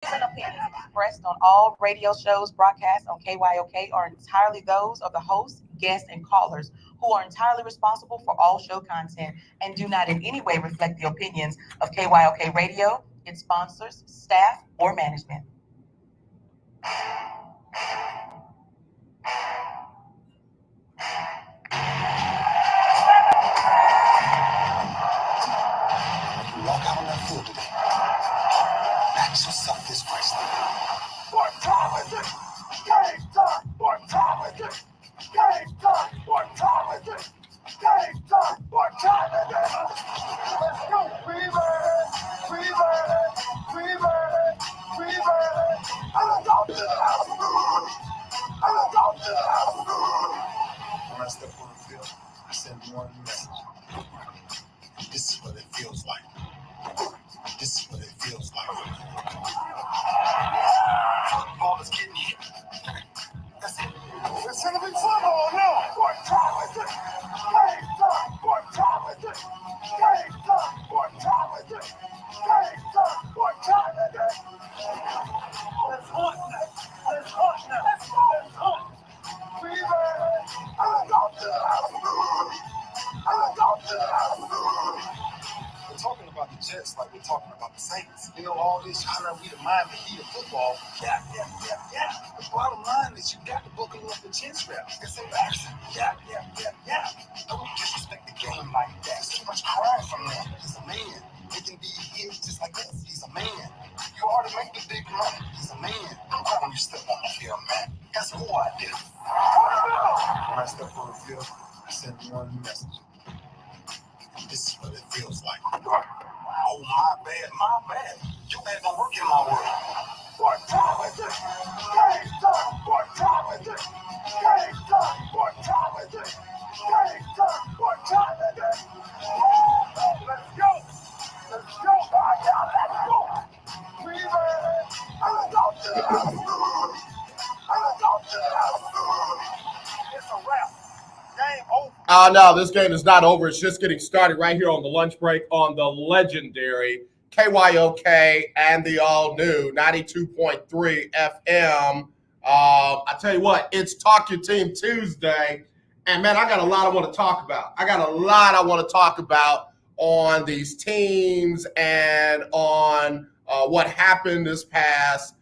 And opinions expressed on all radio shows broadcast on KYOK are entirely those of the host, guests, and callers who are entirely responsible for all show content and do not in any way reflect the opinions of KYOK Radio, its sponsors, staff, or management. You walk out on that field today. Ask yourself this question. What time is it? Game time! What time is it? Game time! What time is it? Game time! What time is it? Let's go! Fever! I'm going to the house! I'm going to the house! When I step on the field, I send one message. This is what it feels like. This is what it feels like. Football is getting here. That's it. It's gonna be football now. What time is it? Game time. What time is it? Game time. What time is it? Game time. What time is it? Let's hunt now. Let's hunt now. Let's hunt. Fever. I'm going to the house. I'm going to the house. We're talking about the Jets like we're talking about the Saints. You know, all this trying to be the Miami Heat of football. Yeah. The bottom line is you got to buckle up the chin straps. It's embarrassing. Yeah. Don't disrespect the game like that. There's too much crying from them. He's a man. He can be here just like us. He's a man. You already make the big money. He's a man. I'm calling you step on the field, man. That's who I did. When I step on the field, I send one message. This is what it feels like. Oh, my bad. You ain't gonna work in my world. What time is it? Game time. What time is it? Game time. What time is it? Game time. What time is it? Let's go. Let's go. Fever. I'm going to the house. It's a wrap. Game over. No, this game is not over. It's just getting started right here on the lunch break on the legendary KYOK and the all-new 92.3 FM. I tell you what, it's Talk Your Team Tuesday. And, man, I got a lot I want to talk about. On these teams and on what happened this past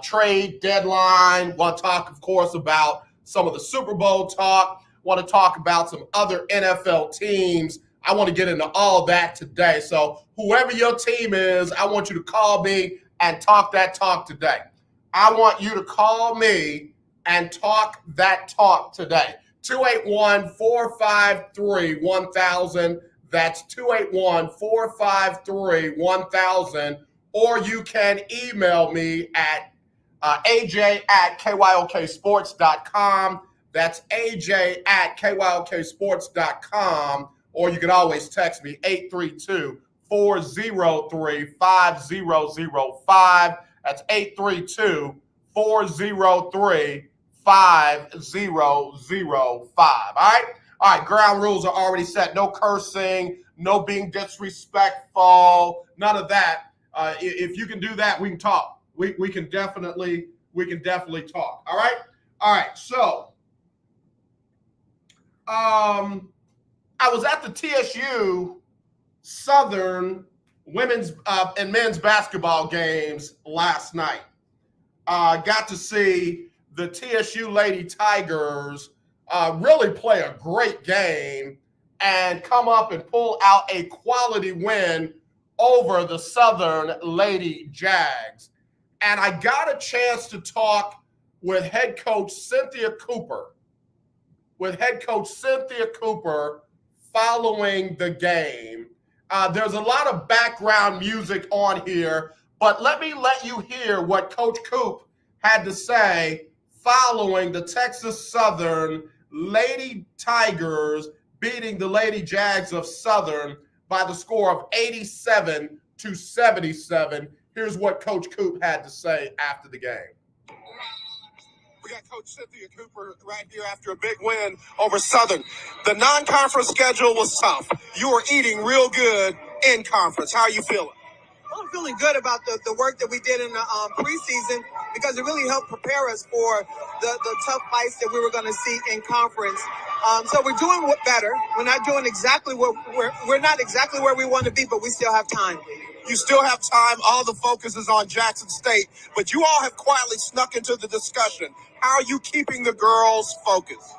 trade deadline. Want to talk, of course, about some of the Super Bowl talk. Want to talk about some other NFL teams. I want to get into all that today. So whoever your team is, I want you to call me and talk that talk today. I want you to call me and talk that talk today. 281-453-1000. That's 281-453-1000. Or you can email me at aj@kyoksports.com. That's aj@kyoksports.com. Or you can always text me 832-403-5005. That's 832-403-5005. All right, ground rules are already set. No cursing, no being disrespectful, none of that. If you can do that, we can talk. We can definitely talk. All right. So, I was at the TSU Southern women's and men's basketball games last night. Got to see the TSU Lady Tigers really play a great game and come up and pull out a quality win over the Southern Lady Jags. And I got a chance to talk with head coach Cynthia Cooper following the game. There's a lot of background music on here, but let you hear what Coach Coop had to say following the Texas Southern Lady Tigers beating the Lady Jags of Southern by the score of 87-77. Here's what Coach Coop had to say after the game. We got Coach Cynthia Cooper right here after a big win over Southern. The non-conference schedule was tough. You were eating real good in conference. How are you feeling? I'm feeling good about the work that we did in the preseason because it really helped prepare us for the tough fights that we were going to see in conference. So we're doing better. We're not doing exactly what we're not exactly where we want to be, but we still have time. You still have time. All the focus is on Jackson State, but you all have quietly snuck into the discussion. How are you keeping the girls focused?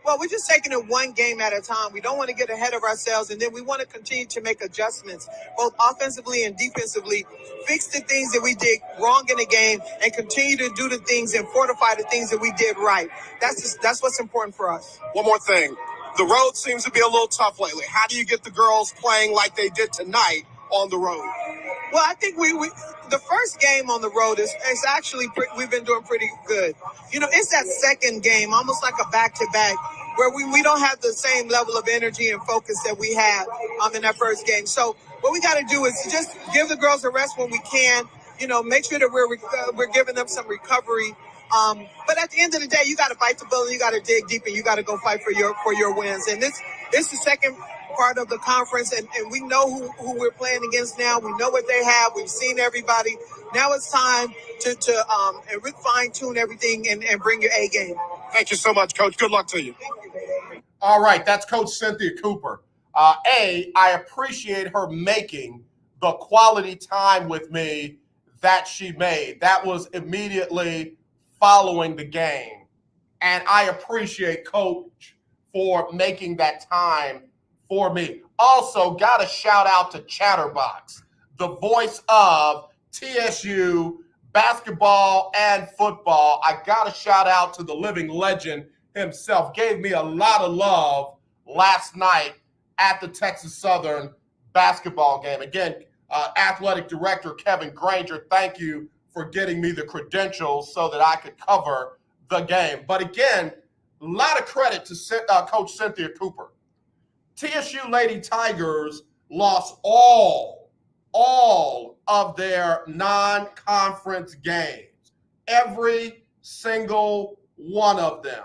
Well, we're just taking it one game at a time. We don't want to get ahead of ourselves, and then we want to continue to make adjustments, both offensively and defensively, fix the things that we did wrong in the game, and continue to do the things and fortify the things that we did right. That's what's important for us. One more thing. The road seems to be a little tough lately. How do you get the girls playing like they did tonight on the road? Well, I think we the first game on the road is actually we've been doing pretty good. You know, it's that second game, almost like a back-to-back, where we don't have the same level of energy and focus that we had in that first game. So what we got to do is just give the girls a rest when we can. You know, make sure that we're giving them some recovery. But at the end of the day, you got to bite the bullet. You got to dig deep, and you got to go fight for your wins. And this is the second part of the conference, and we know who we're playing against now. We know what they have. We've seen everybody. Now it's time to fine tune everything and bring your A game. Thank you so much, Coach. Good luck to you. All right, that's Coach Cynthia Cooper. I appreciate her making the quality time with me that she made. That was immediately following the game. And I appreciate Coach for making that time for me. Also, got a shout out to Chatterbox, the voice of TSU basketball and football. I got a shout out to the living legend himself. Gave me a lot of love last night at the Texas Southern basketball game. Again, athletic director Kevin Granger, thank you for getting me the credentials so that I could cover the game. But again, a lot of credit to Coach Cynthia Cooper. TSU Lady Tigers lost all of their non-conference games, every single one of them.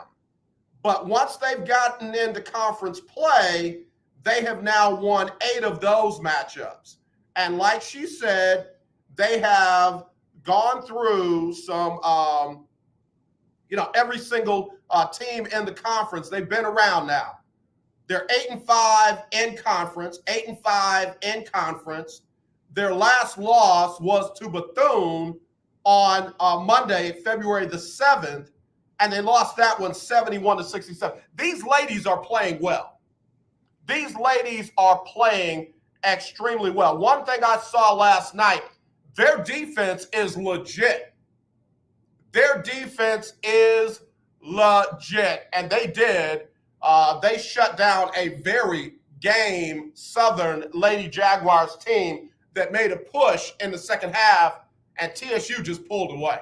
But once they've gotten into conference play, they have now won 8 of those matchups. And like she said, they have gone through some, every single team in the conference. They've been around now. They're 8-5 in conference, 8-5 in conference. Their last loss was to Bethune on Monday, February the 7th, and they lost that one 71-67. These ladies are playing well. These ladies are playing extremely well. One thing I saw last night, their defense is legit. Their defense is legit, and they did. They shut down a very game Southern Lady Jaguars team that made a push in the second half, and TSU just pulled away.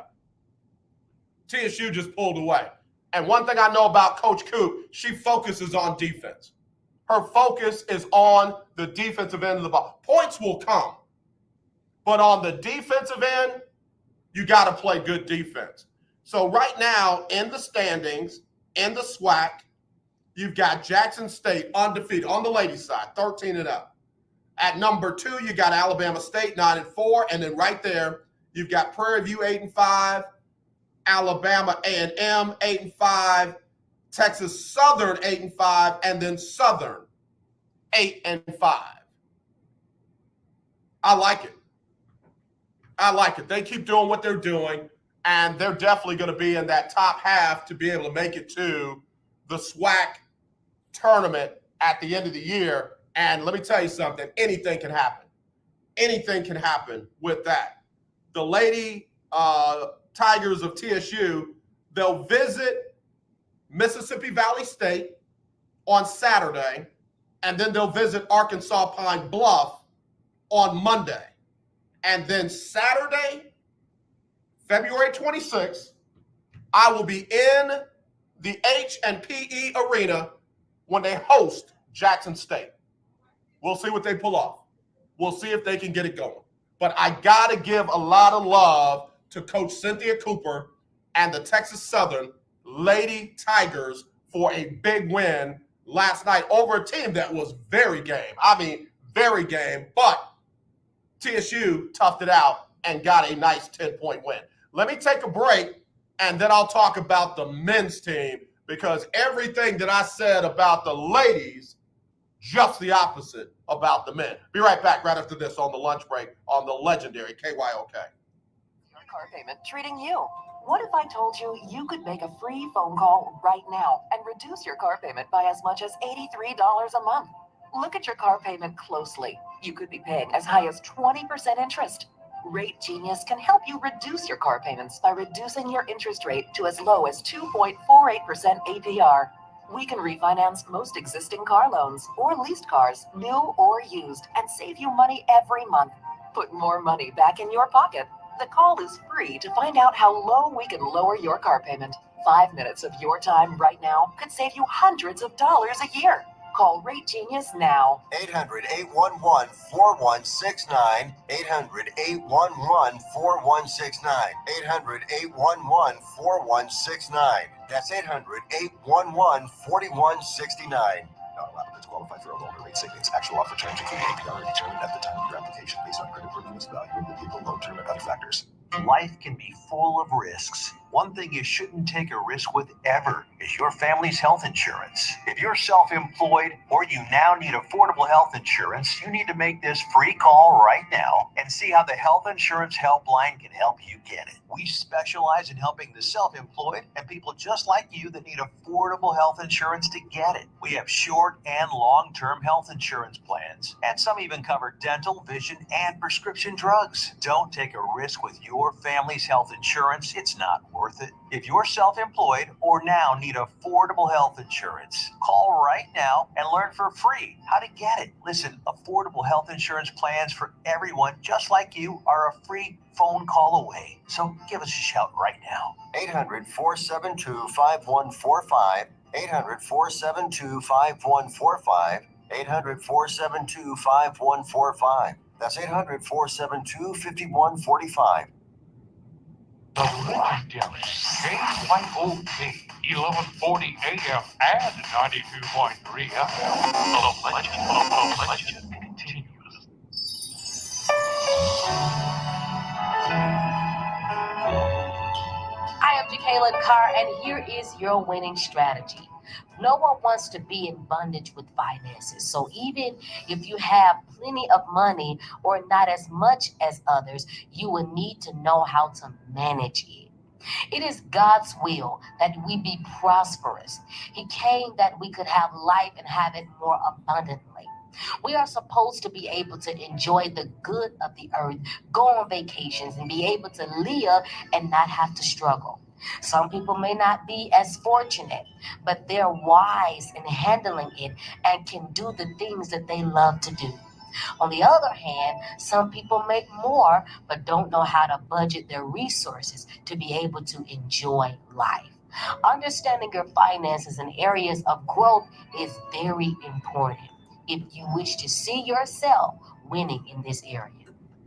TSU just pulled away. And one thing I know about Coach Coop, she focuses on defense. Her focus is on the defensive end of the ball. Points will come, but on the defensive end, you got to play good defense. So right now in the standings, in the SWAC, you've got Jackson State undefeated on the ladies' side, 13-0. At number 2, you got Alabama State 9-4, and then right there, you've got Prairie View 8-5, Alabama A&M 8-5, Texas Southern 8-5, and then Southern 8-5. I like it. I like it. They keep doing what they're doing, and they're definitely going to be in that top half to be able to make it to the SWAC tournament at the end of the year. And let me tell you something, anything can happen. Anything can happen with that. The Lady Tigers of TSU, they'll visit Mississippi Valley State on Saturday, and then they'll visit Arkansas Pine Bluff on Monday. And then Saturday, February 26th, I will be in the H&PE Arena when they host Jackson State. We'll see what they pull off. We'll see if they can get it going. But I got to give a lot of love to Coach Cynthia Cooper and the Texas Southern Lady Tigers for a big win last night over a team that was very game. I mean, very game. But TSU toughed it out and got a nice 10-point win. Let me take a break, and then I'll talk about the men's team, because everything that I said about the ladies, just the opposite about the men. Be right back right after this on the lunch break on the legendary KYOK. Your car payment treating you. What if I told you you could make a free phone call right now and reduce your car payment by as much as $83 a month? Look at your car payment closely. You could be paying as high as 20% interest. Rate Genius can help you reduce your car payments by reducing your interest rate to as low as 2.48% APR. We can refinance most existing car loans or leased cars, new or used, and save you money every month. Put more money back in your pocket. The call is free to find out how low we can lower your car payment. 5 minutes of your time right now could save you hundreds of dollars a year. Call Rate Genius now. 800-811-4169. 800-811-4169. 800-811-4169. That's 800-811-4169. Not allowed to qualify for a lower rate savings. Actual offer terms including APR are determined at the time of your application based on credit worthiness, value of the vehicle, loan term, and other factors. Life can be full of risks. One thing you shouldn't take a risk with ever is your family's health insurance. If you're self-employed or you now need affordable health insurance, you need to make this free call right now and see how the Health Insurance Helpline can help you get it. We specialize in helping the self-employed and people just like you that need affordable health insurance to get it. We have short and long-term health insurance plans, and some even cover dental, vision, and prescription drugs. Don't take a risk with your family's health insurance. It's not worth it. If you're self-employed or now need affordable health insurance, call right now and learn for free how to get it. Listen, affordable health insurance plans for everyone just like you are a free phone call away. So give us a shout right now. 800-472-5145. 800-472-5145. 800-472-5145. That's 800-472-5145. The legendary KYOK 1140 AM and 92.3 FM. The legend continues. Hi, I'm Jacqueline Carr, and here is your winning strategy. No one wants to be in bondage with finances. So even if you have plenty of money or not as much as others, you will need to know how to manage it. It is God's will that we be prosperous. He came that we could have life and have it more abundantly. We are supposed to be able to enjoy the good of the earth, go on vacations, and be able to live and not have to struggle. Some people may not be as fortunate, but they're wise in handling it and can do the things that they love to do. On the other hand, some people make more, but don't know how to budget their resources to be able to enjoy life. Understanding your finances and areas of growth is very important if you wish to see yourself winning in this area.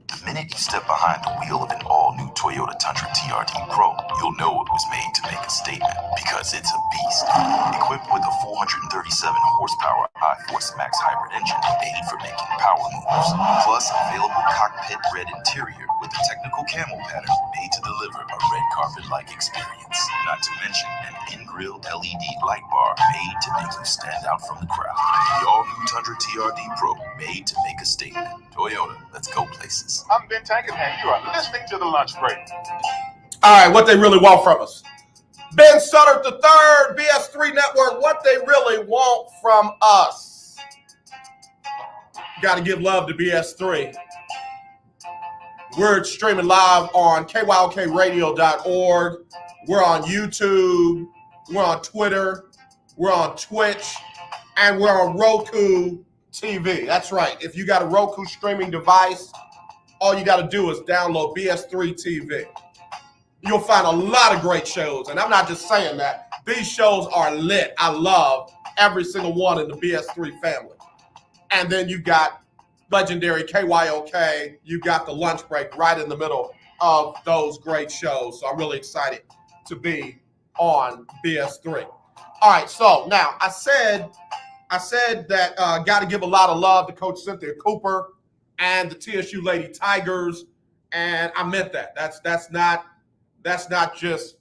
The minute you step behind the wheel of an all-new Toyota Tundra TRD Pro, you'll know it was made to make a statement, because it's a beast. Equipped with a 437 horsepower I-Force Max hybrid engine made for making power moves. Plus, available cockpit red interior with a technical camo pattern made to deliver a red carpet-like experience. Not to mention an in-grill LED light bar made to make you stand out from the crowd. The all-new Tundra TRD Pro, made to make a statement. Toyota, let's go places. I'm Ben Tankett, and you are listening to The Lunch Break. All right, what they really want from us. Ben Sutter III, BS3 Network, what they really want from us. Got to give love to BS3. We're streaming live on KYOKradio.org. We're on YouTube. We're on Twitter. We're on Twitch. And we're on Roku TV. That's right. If you got a Roku streaming device, all you got to do is download BS3 TV. You'll find a lot of great shows. And I'm not just saying that. These shows are lit. I love every single one in the BS3 family. And then you got legendary KYOK. You got the lunch break right in the middle of those great shows. So I'm really excited to be on BS3. All right. So now I said that got to give a lot of love to Coach Cynthia Cooper. and the TSU Lady Tigers, and I meant that. That's not just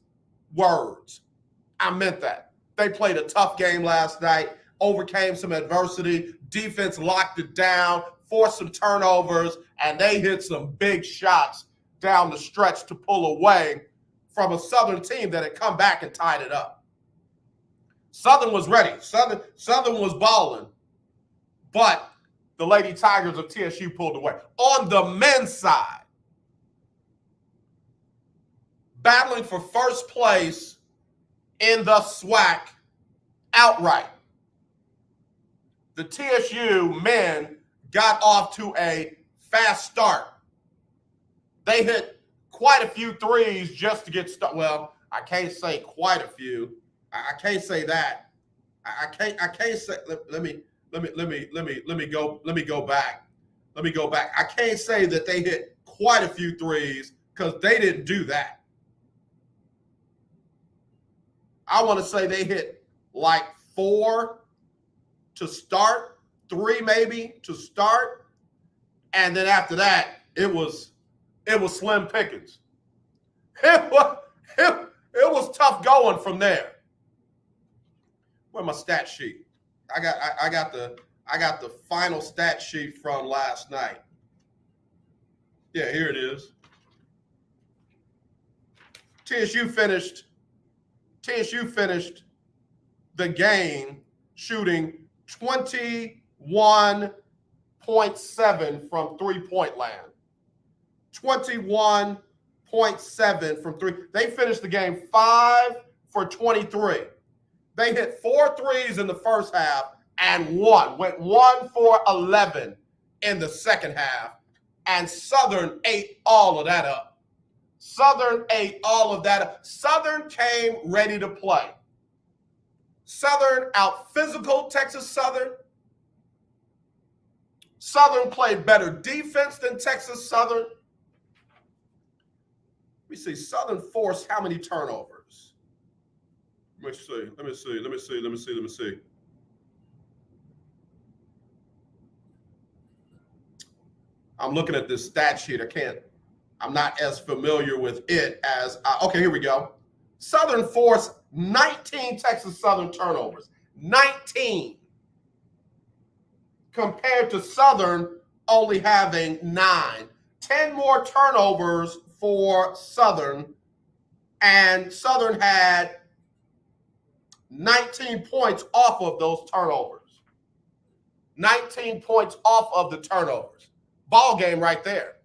words. I meant that. They played a tough game last night, overcame some adversity, defense locked it down, forced some turnovers, and they hit some big shots down the stretch to pull away from a Southern team that had come back and tied it up. Southern was ready. Southern was balling, but the Lady Tigers of TSU pulled away. On the men's side, battling for first place in the SWAC outright, the TSU men got off to a fast start. They hit quite a few threes just to get started. Well, I can't say quite a few. I can't say that. I can't say. Let me go back. I can't say that they hit quite a few threes because they didn't do that. I want to say they hit like 4 to start, 3 maybe to start, and then after that, it was slim pickings. It was tough going from there. Where's my stat sheet? I got the final stat sheet from last night. Yeah, here it is. TSU finished the game shooting 21.7 from three-point land. 21.7 from three. They finished the game 5 for 23. They hit 4 threes in the first half and went 1 for 11 in the second half. And Southern ate all of that up. Southern came ready to play. Southern out-physical Texas Southern. Southern played better defense than Texas Southern. Let me see. Southern forced how many turnovers? Let me see. I'm looking at this stat sheet. I'm not as familiar with it as, okay, here we go. Southern forced 19 Texas Southern turnovers. 19. Compared to Southern only having 9. 10 more turnovers for Southern, and Southern had 19 points off of those turnovers. 19 points off of the turnovers. Ball game right there.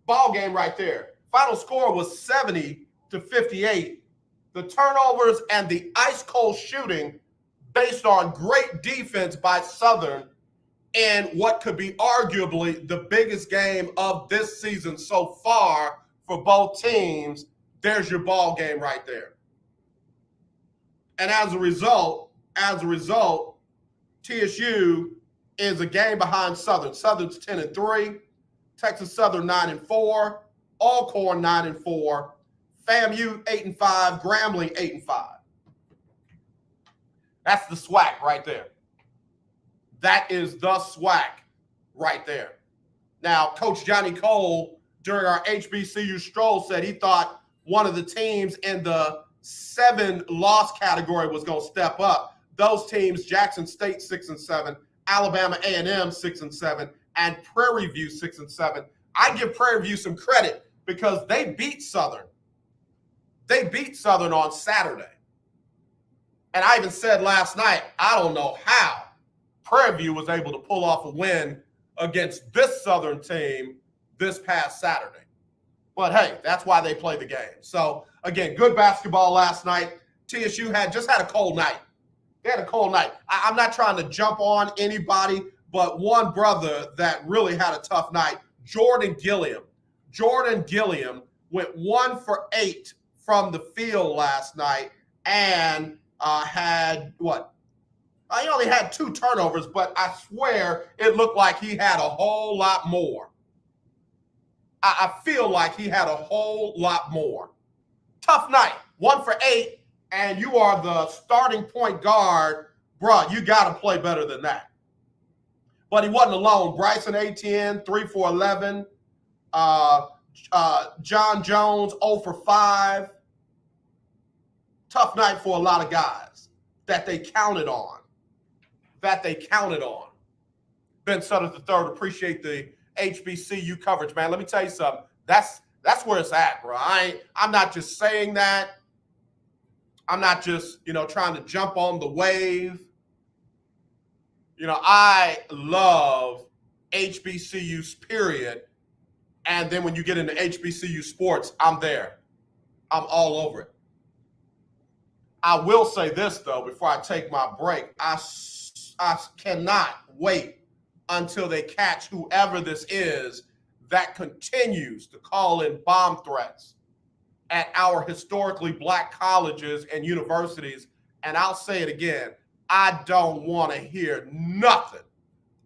Final score was 70-58. The turnovers and the ice cold shooting based on great defense by Southern in what could be arguably the biggest game of this season so far for both teams. There's your ball game right there. And as a result, TSU is a game behind Southern. Southern's 10-3, Texas Southern 9-4, Alcorn 9-4, FAMU 8-5, Grambling 8-5. That's the SWAC right there. That is the SWAC right there. Now, Coach Johnny Cole, during our HBCU stroll, said he thought one of the teams in the 7-loss category was going to step up. Those teams, Jackson State 6-7, Alabama A&M 6-7, and Prairie View 6-7. I give Prairie View some credit because they beat Southern. They beat Southern on Saturday. And I even said last night, I don't know how Prairie View was able to pull off a win against this Southern team this past Saturday. But hey, that's why they play the game. So again, good basketball last night. TSU just had a cold night. They had a cold night. I'm not trying to jump on anybody, but one brother that really had a tough night, Jordan Gilliam. Jordan Gilliam went 1 for 8 from the field last night and had what? He only had 2 turnovers, but I swear it looked like he had a whole lot more. I feel like he had a whole lot more. Tough night. 1 for 8. And you are the starting point guard, bruh, you got to play better than that. But he wasn't alone. Bryson Etienne, 3 for 11. John Jones, 0 for 5. Tough night for a lot of guys that they counted on. Ben Sutter III, appreciate the HBCU coverage, man. Let me tell you something. That's where it's at, bro. I'm not just saying that. I'm not just, trying to jump on the wave. I love HBCUs, period. And then when you get into HBCU sports, I'm there. I'm all over it. I will say this, though, before I take my break. I cannot wait until they catch whoever this is that continues to call in bomb threats at our historically black colleges and universities. And I'll say it again, I don't want to hear nothing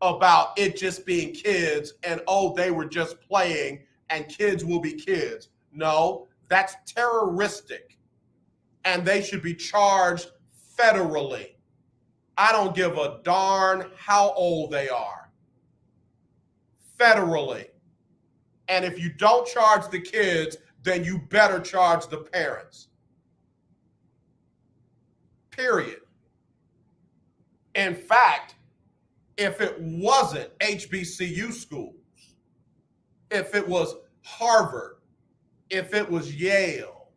about it just being kids and, they were just playing and kids will be kids. No, that's terroristic. And they should be charged federally. I don't give a darn how old they are. Federally. And if you don't charge the kids, then you better charge the parents. Period. In fact, if it wasn't HBCU schools, if it was Harvard, if it was Yale,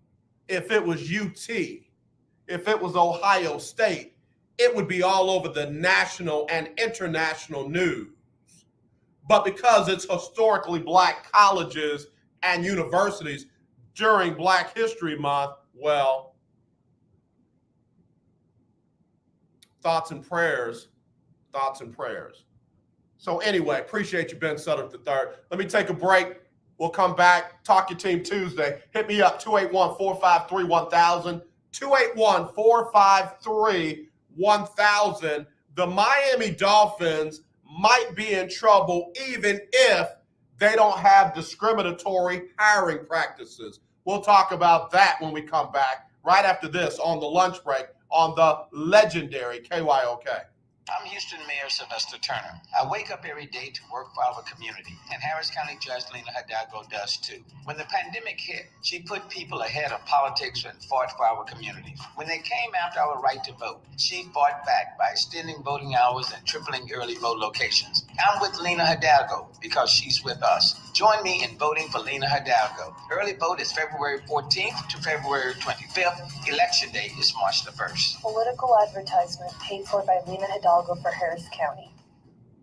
if it was UT, if it was Ohio State, it would be all over the national and international news. But because it's historically black colleges and universities during Black History Month, well, thoughts and prayers. So anyway, appreciate you, Ben Sutter III. Let me take a break. We'll come back, Talk Your Team Tuesday. Hit me up, 281-453-1000, 281-453-1000. The Miami Dolphins might be in trouble even if they don't have discriminatory hiring practices. We'll talk about that when we come back, right after this on the lunch break on the legendary KYOK. I'm Houston Mayor Sylvester Turner. I wake up every day to work for our community, and Harris County Judge Lena Hidalgo does too. When the pandemic hit, she put people ahead of politics and fought for our communities. When they came after our right to vote, she fought back by extending voting hours and tripling early vote locations. I'm with Lena Hidalgo because she's with us. Join me in voting for Lena Hidalgo. Early vote is February 14th to February 25th. Election day is March the 1st. Political advertisement paid for by Lena Hidalgo for Harris County.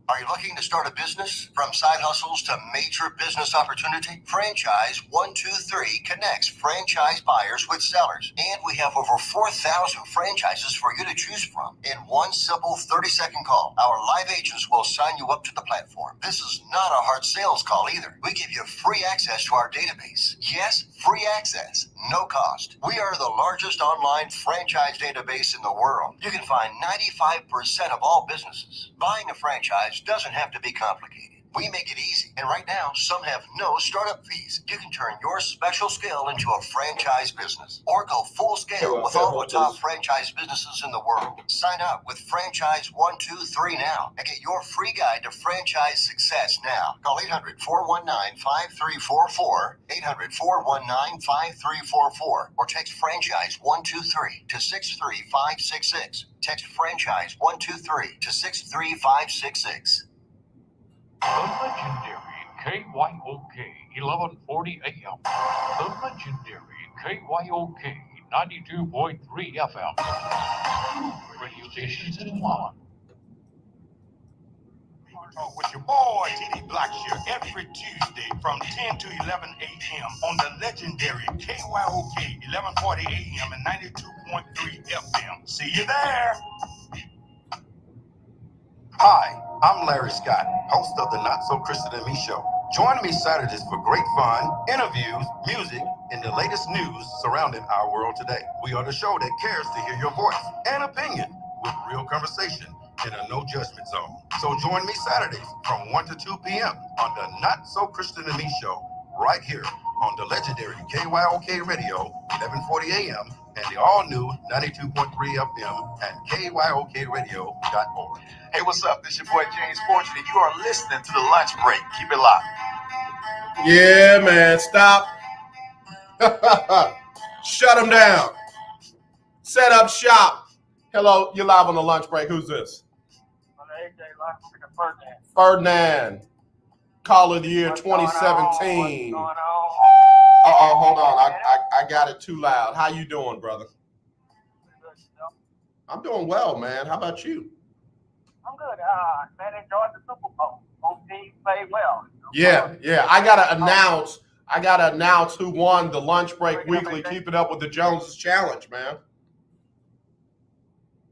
Are you looking to start a business? From side hustles to major business opportunity, Franchise 123 connects franchise buyers with sellers. And we have over 4,000 franchises for you to choose from. In one simple 30-second call, our live agents will sign you up to the platform. This is not a hard sales call either. We give you free access to our database. Yes, free access, no cost. We are the largest online franchise database in the world. You can find 95% of all businesses. Buying a franchise doesn't have to be complicated. We make it easy. And right now, some have no startup fees. You can turn your special skill into a franchise business or go full scale with all the top franchise businesses in the world. Sign up with Franchise 123 now and get your free guide to franchise success now. Call 800-419-5344, 800-419-5344, or text Franchise 123 to 63566. Text Franchise 123 to 63566. The legendary KYOK 1140 AM. The legendary KYOK 92.3 FM. Radio stations in one. Talk with your boy, T.D. Blackshear, every Tuesday from 10 to 11 a.m. on the legendary KYOK 1140 a.m. and 92.3 FM. See you there. Hi, I'm Larry Scott, host of the Not So Christian and Me Show. Join me Saturdays for great fun, interviews, music, and the latest news surrounding our world today. We are the show that cares to hear your voice and opinion with real conversation in a no judgment zone. So join me Saturdays from 1 to 2 p.m. on the Not So Christian and Me Show, right here on the legendary KYOK Radio, 1140 a.m., and the all-new 92.3 FM and KYOKradio.org. Hey, what's up? This your boy James Fortune, and you are listening to The Lunch Break. Keep it locked. Yeah, man, stop. Shut them down. Set up shop. Hello, you're live on The Lunch Break. Who's this? Ferdinand. Caller of the year 2017. Uh-oh, hold on. I got it too loud. How you doing, brother? I'm doing well, man. How about you? I'm good. Man, enjoyed the Super Bowl. Both teams played well. Yeah. I gotta announce who won the Lunch Break Weekly Keep It Up with the Joneses Challenge, man.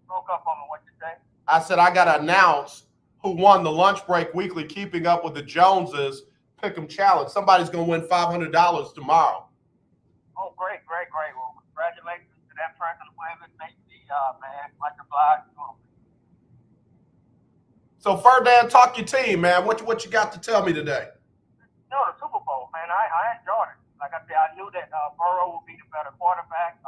Broke up on me. What you say? I said I gotta announce who won the Lunch Break Weekly Keeping Up with the Joneses Pick'em Challenge. Somebody's gonna win $500 tomorrow. Oh, great. Well, congratulations to that person who wins it. Make the man, much obliged. So Ferdinand, talk your team, man. What you got to tell me today? No, the Super Bowl, man. I enjoyed it. Like I said, I knew that Burrow would be the better quarterback.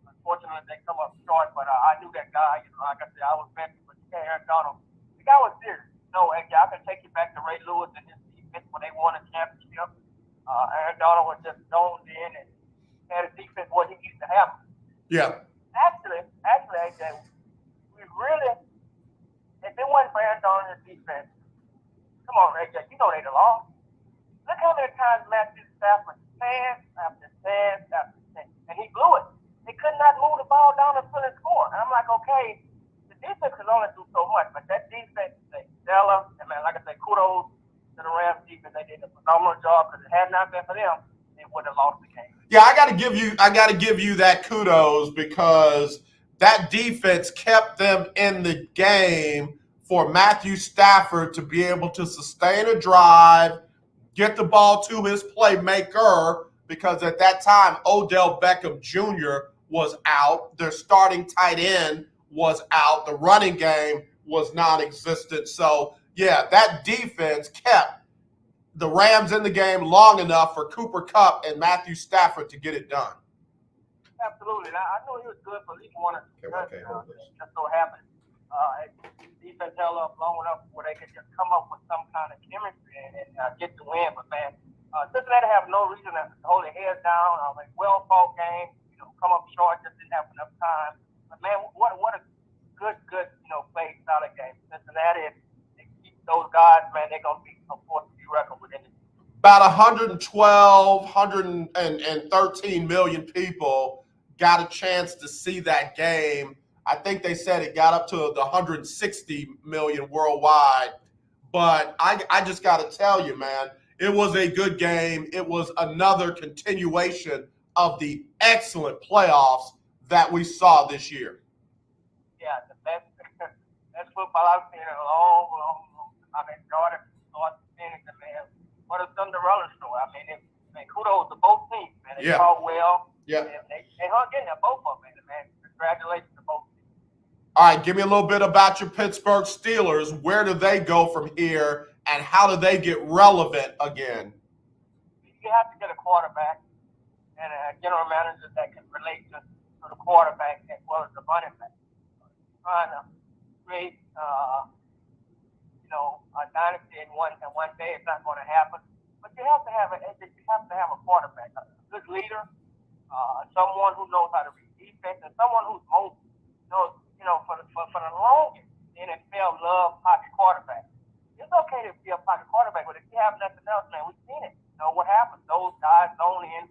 Unfortunately, they come up short, but I knew that guy. Like I said, I was betting for Aaron Donald. The guy was serious. No, I can take you back to Ray Lewis and his defense when they won a championship. Aaron Donald was just zoned in and had a defense what he used to have. Yeah. Actually, AJ, we really, if it wasn't for Aaron Donald's defense, come on, AJ, you know they'd have lost. Look how many times Matthew Stafford pass after pass after pass, and he blew it. They could not move the ball down the field and score. And I'm like, okay, the defense can only do so much, but that defense, Stellar, and man, like I said, kudos to the Rams defense. They did a phenomenal job because it had not been for them, they would have lost the game. Yeah, I gotta give you that kudos because that defense kept them in the game for Matthew Stafford to be able to sustain a drive, get the ball to his playmaker, because at that time, Odell Beckham Jr. was out. Their starting tight end was out. The running game was non-existent. So, yeah, that defense kept the Rams in the game long enough for Cooper Kupp and Matthew Stafford to get it done. Absolutely. Now, I know he was good for at least one or two. Just so happened. Defense held up long enough where they could just come up with some kind of chemistry and get the win. But, man, Cincinnati have no reason to hold their heads down. Well-fought game. Come up short, just didn't have enough time. But, man, what a good, play solid game. Cincinnati, they keep those guys, man, they're going to be a force to be reckoned with. About 112, 113 million people got a chance to see that game. I think they said it got up to the 160 million worldwide. But I just got to tell you, man, it was a good game. It was another continuation of the excellent playoffs that we saw this year. Yeah, the best football I've seen in a long time. I've enjoyed it. Man, what a Cinderella story. Kudos to both teams, man. They fought well. Yeah. They hung in there, both of them, man. Congratulations to both teams. All right, give me a little bit about your Pittsburgh Steelers. Where do they go from here, and how do they get relevant again? You have to get a quarterback and a general manager that can relate to the quarterback as well as the running back. Trying to create, a dynasty in one day is not going to happen. But you have to have a quarterback, a good leader, someone who knows how to read defense, and someone who's mobile. For the longest, the NFL love pocket quarterback. It's okay to be a pocket quarterback, but if you have nothing else, man, we've seen it. What happens? Those guys only in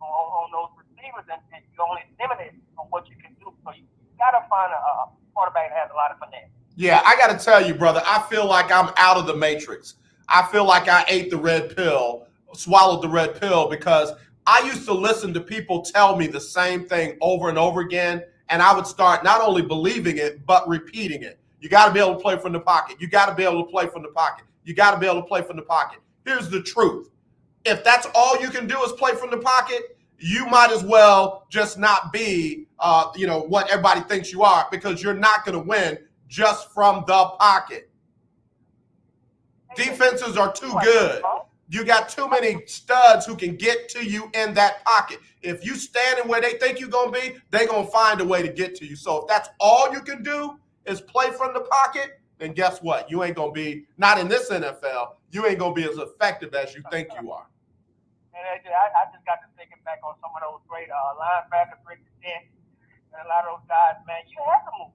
on those receivers, and you're only limited on what you can do. So you got to find a quarterback that has a lot of finesse. Yeah, I got to tell you, brother, I feel like I'm out of the matrix. I feel like I ate the red pill, swallowed the red pill, because I used to listen to people tell me the same thing over and over again, and I would start not only believing it, but repeating it. You got to be able to play from the pocket. You got to be able to play from the pocket. You got to be able to play from the pocket. Here's the truth. If that's all you can do is play from the pocket, you might as well just not be, what everybody thinks you are, because you're not going to win just from the pocket. Defenses are too good. You got too many studs who can get to you in that pocket. If you standing where they think you're going to be, they're going to find a way to get to you. So if that's all you can do is play from the pocket, then guess what? You ain't going to be, not in this NFL, you ain't going to be as effective as you think you are. And I just got to thinking back on some of those great linebackers, Rick Dent, and a lot of those guys, man, you have to move.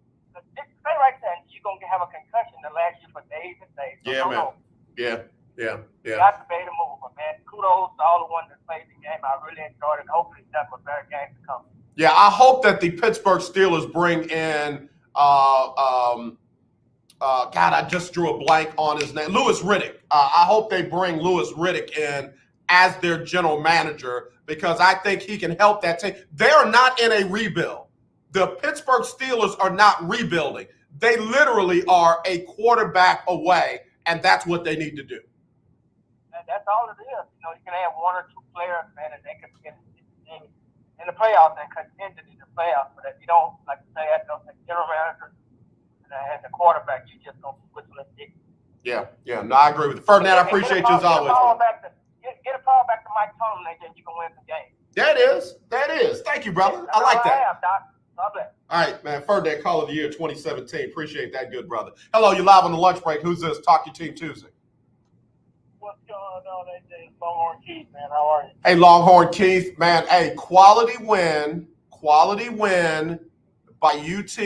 Stay right there, you're going to have a concussion that lasts you for days and days. So Yeah, man. Yeah. You got to be able to move. But, man, kudos to all the ones that played the game. I really enjoyed it. Hopefully, it's nothing but better games to come. Yeah, I hope that the Pittsburgh Steelers bring in God, I just drew a blank on his name. Louis Riddick. I hope they bring Louis Riddick in as their general manager because I think he can help that team. They are not in a rebuild. The Pittsburgh Steelers are not rebuilding. They literally are a quarterback away, and that's what they need to do. And that's all it is. You know, you can have one or two players, man, and they can get in the playoffs and contend in the playoffs. But if you don't, like you say, as the general manager and the quarterback, you just don't whistle and dick. Yeah. No, I agree with you. Ferdinand, I appreciate you as always. Get a call back to Mike Tomlin, and you can win the game. That is. Thank you, brother. I like that. God bless. All right, man. Ferdinand, Call of the Year 2017. Appreciate that, good brother. Hello, you live on the lunch break. Who's this? Talk Your Team Tuesday. What's going on, AJ? It's Longhorn Keith, man. How are you? Hey, Longhorn Keith, man. Hey, quality win by UT.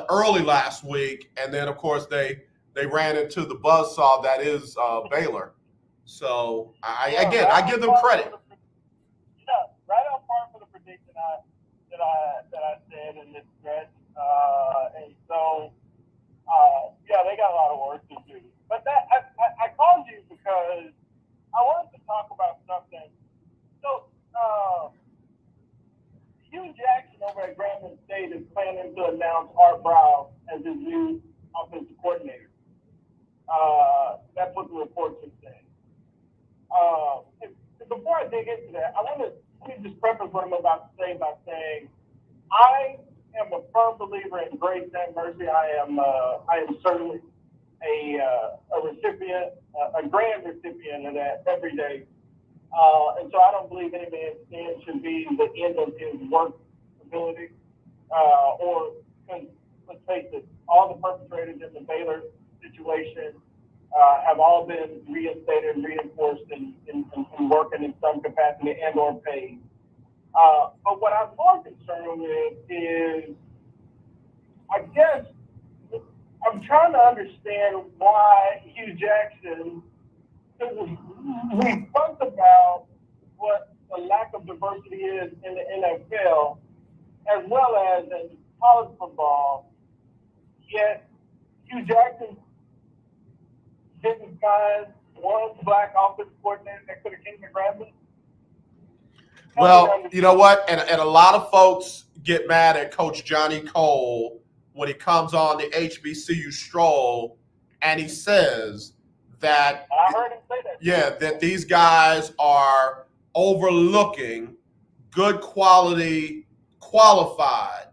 Early last week, and then of course they ran into the buzzsaw that is Baylor. So I give them credit. Yeah, right on par for the prediction that I said in this stretch. And so they got a lot of work to do. But that I called you because I wanted to talk about something. So Hugh Jackson over at Grambling State is planning to announce Art Briles as his new offensive coordinator. That's what the reports are saying. Before I dig into that, let me just preface what I'm about to say by saying I am a firm believer in grace and mercy. I am certainly a recipient, a grand recipient of that every day. And so I don't believe any man's sin should be the end of his work ability. Let's face it, all the perpetrators in the Baylor situation have all been reinstated, reinforced, and working in some capacity and or paid. But what I'm more concerned with is, I guess, I'm trying to understand why Hugh Jackson, we talked about what the lack of diversity is in the NFL, as well as in college football, yet Hugh Jackson didn't find one black offensive coordinator that could have came to Grambling. Well, you know what? And a lot of folks get mad at Coach Johnny Cole when he comes on the HBCU Stroll and he says that, I heard him say that. Yeah, that these guys are overlooking good quality, qualified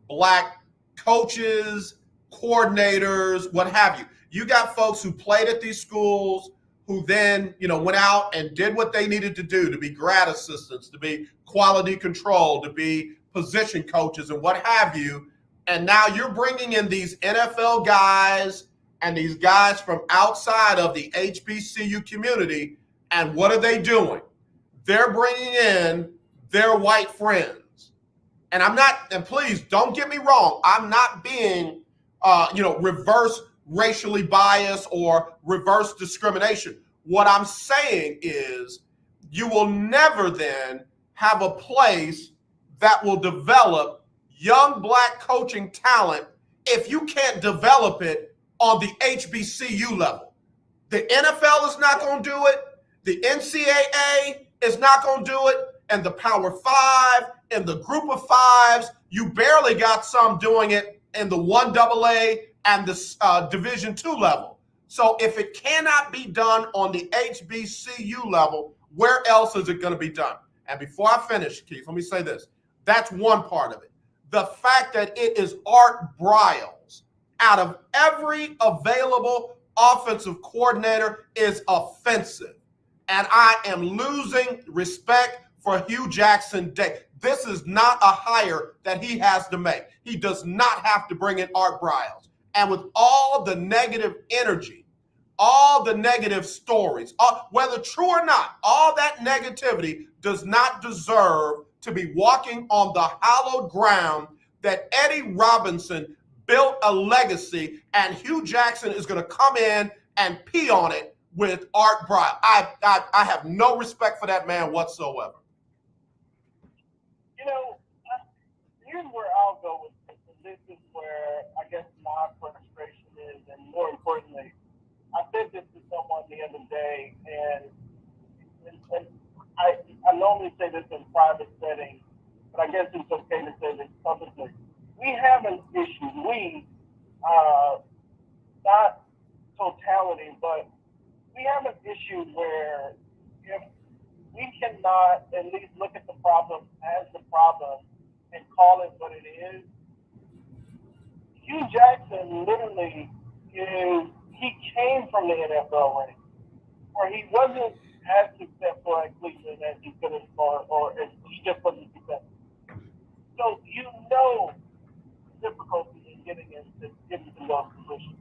black coaches, coordinators, what have you. You got folks who played at these schools who then, went out and did what they needed to do to be grad assistants, to be quality control, to be position coaches and what have you. And now you're bringing in these NFL guys and these guys from outside of the HBCU community. And what are they doing? They're bringing in their white friends. And and please don't get me wrong, I'm not being, reverse racially biased or reverse discrimination. What I'm saying is you will never then have a place that will develop young black coaching talent if you can't develop it on the HBCU level. The NFL is not going to do it. The NCAA is not going to do it. And the Power Five and the Group of Fives, you barely got some doing it in the 1AA and the Division II level. So if it cannot be done on the HBCU level, where else is it going to be done? And before I finish, Keith, let me say this. That's one part of it. The fact that it is Art Briles out of every available offensive coordinator is offensive. And I am losing respect for Hugh Jackson. This is not a hire that he has to make. He does not have to bring in Art Briles. And with all the negative energy, all the negative stories, whether true or not, all that negativity does not deserve to be walking on the hallowed ground that Eddie Robinson built a legacy, and Hugh Jackson is going to come in and pee on it with Art Briles. I have no respect for that man whatsoever. You know, here's where I'll go with this, and this is where I guess my frustration is, and more importantly, I said this to someone the other day, and I normally say this in private settings, but I guess it's okay to say this publicly. We have an issue. Not totality, but we have an issue where if we cannot at least look at the problem as the problem and call it what it is, Hugh Jackson literally he came from the NFL ranks, where he wasn't as successful at Cleveland as he could have, or he just wasn't successful. So you know difficulty in getting into those positions.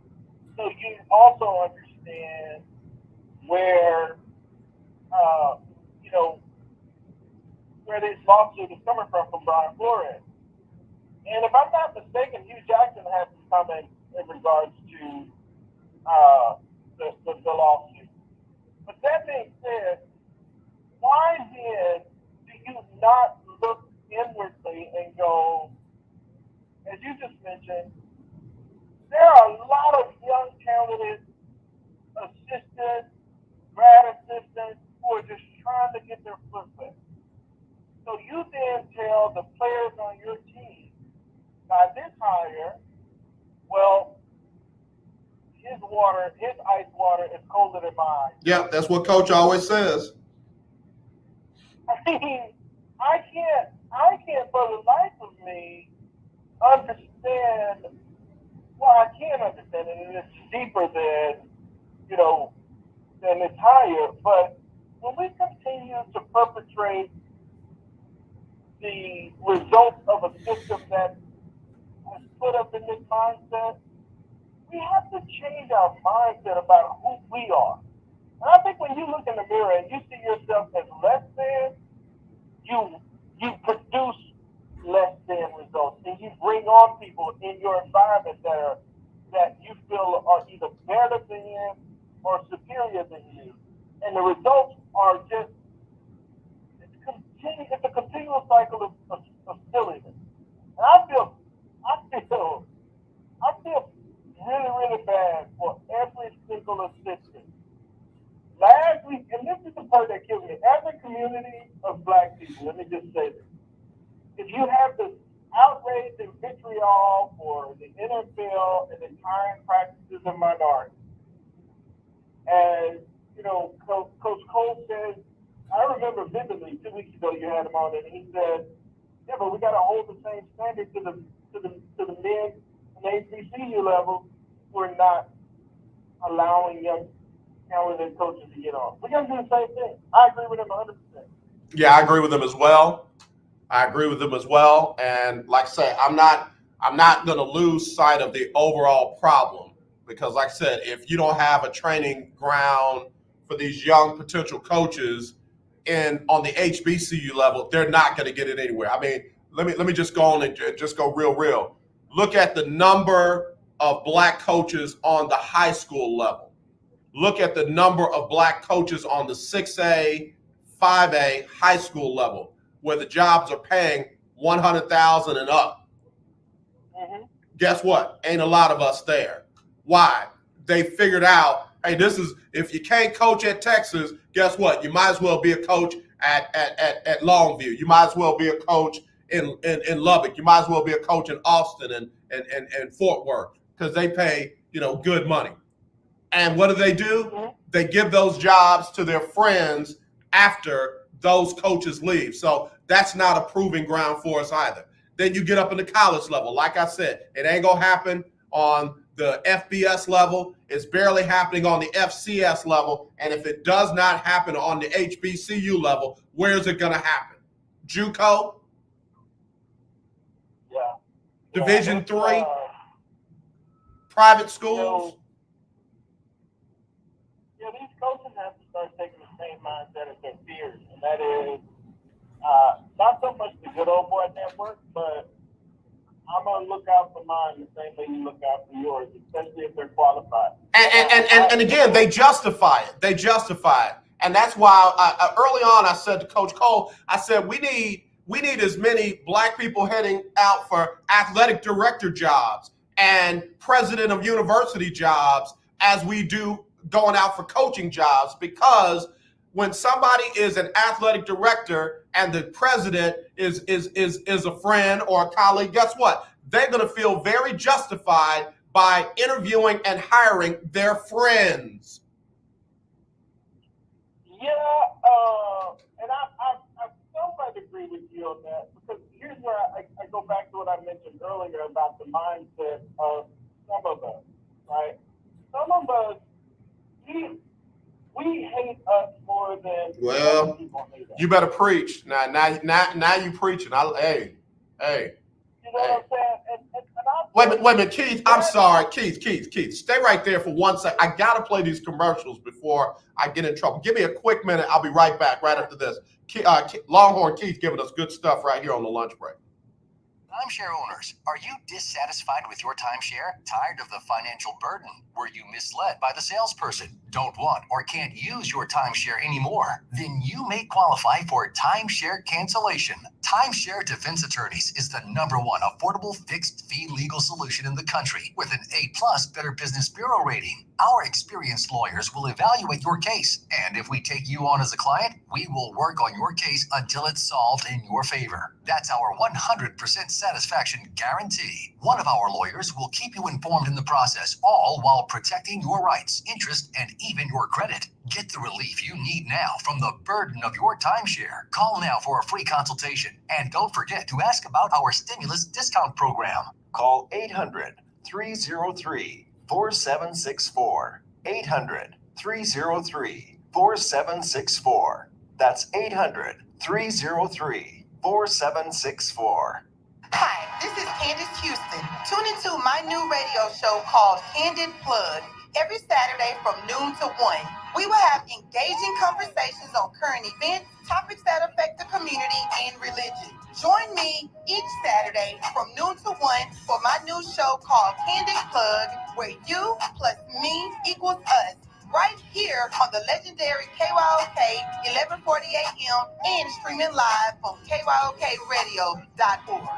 So you also understand where where this lawsuit is coming from Brian Flores. And if I'm not mistaken, Hugh Jackson has some comment in regards to the lawsuit. But that being said, why then do you not look inwardly and go, as you just mentioned, there are a lot of young talented assistants, grad assistants who are just trying to get their foot wet. So you then tell the players on your team, by this hire, well, his ice water is colder than mine. Yeah, that's what Coach always says. I mean, I can't for the life of me understand. Well, I can understand it, and it's deeper than it's higher. But when we continue to perpetrate the results of a system that was put up in this mindset, we have to change our mindset about who we are. And I think when you look in the mirror and you see yourself as less than, you produce less than results, and you bring on people in your environment that you feel are either better than or superior than you, and the results are just it's a continual cycle of silliness. And I feel really, really bad for every single assistant. Last week, and this is the part that kills me, as a community of Black people, let me just say this. If you have this outrage and vitriol for the NFL and the hiring practices of minorities, and, Coach Cole said, I remember vividly 2 weeks ago you had him on, and he said, yeah, but we got to hold the same standard to the men in the HBCU level who are not allowing young talented coaches to get on. We got to do the same thing. I agree with him 100%. Yeah, I agree with him as well. And like I say, I'm not going to lose sight of the overall problem, because like I said, if you don't have a training ground for these young potential coaches on the HBCU level, they're not going to get it anywhere. I mean, let me just go on and just go real. Look at the number of Black coaches on the high school level. Look at the number of Black coaches on the 6A, 5A high school level, where the jobs are paying $100,000 and up. Mm-hmm. Guess what? Ain't a lot of us there. Why? They figured out, hey, this is, if you can't coach at Texas, guess what? You might as well be a coach at Longview. You might as well be a coach in Lubbock. You might as well be a coach in Austin and Fort Worth, because they pay, good money. And what do? Mm-hmm. They give those jobs to their friends after those coaches leave. So that's not a proving ground for us either. Then you get up in the college level. Like I said, it ain't going to happen on the FBS level. It's barely happening on the FCS level. And if it does not happen on the HBCU level, where's it going to happen? JUCO? Yeah. Division III? Private schools? These coaches have to start taking the same mindset as their peers, and that is not so much the good old boy network, but I'm gonna look out for mine the same way you look out for yours, especially if they're qualified. And again, they justify it. They justify it, and that's why early on I said to Coach Cole, I said we need as many black people heading out for athletic director jobs and president of university jobs as we do going out for coaching jobs, because when somebody is an athletic director and the president is a friend or a colleague, guess what? They're going to feel very justified by interviewing and hiring their friends. Yeah, and I somewhat agree with you on that, because here's where I go back to what I mentioned earlier about the mindset of some of us, right? Some of us, we hate us more than other people hate us. You better preach. Now you preaching. Hey. You know what I'm saying? Wait a minute, Keith. I'm sorry, Keith. Stay right there for 1 second. I gotta play these commercials before I get in trouble. Give me a quick minute. I'll be right back. Right after this. Longhorn Keith giving us good stuff right here on the lunch break. Timeshare owners, are you dissatisfied with your timeshare? Tired of the financial burden? Were you misled by the salesperson? Don't want or can't use your timeshare anymore? Then you may qualify for timeshare cancellation. Timeshare Defense Attorneys is the #1 affordable fixed fee legal solution in the country with an A+ Better Business Bureau rating. Our experienced lawyers will evaluate your case, and if we take you on as a client, we will work on your case until it's solved in your favor. That's our 100% satisfaction guarantee. One of our lawyers will keep you informed in the process, all while protecting your rights, interest, and even your credit. Get the relief you need now from the burden of your timeshare. Call now for a free consultation, and don't forget to ask about our stimulus discount program. Call 800-303-4764. 800-303-4764. That's 800-303-4764. Hi, this is Candace Houston. Tune into my new radio show called Candid Plug every Saturday from noon to 1. We will have engaging conversations on current events, topics that affect the community, and religion. Join me each Saturday from noon to 1 for my new show called Candid Plug, where you plus me equals us. Right here on the legendary KYOK 1140 AM and streaming live on KYOKradio.org.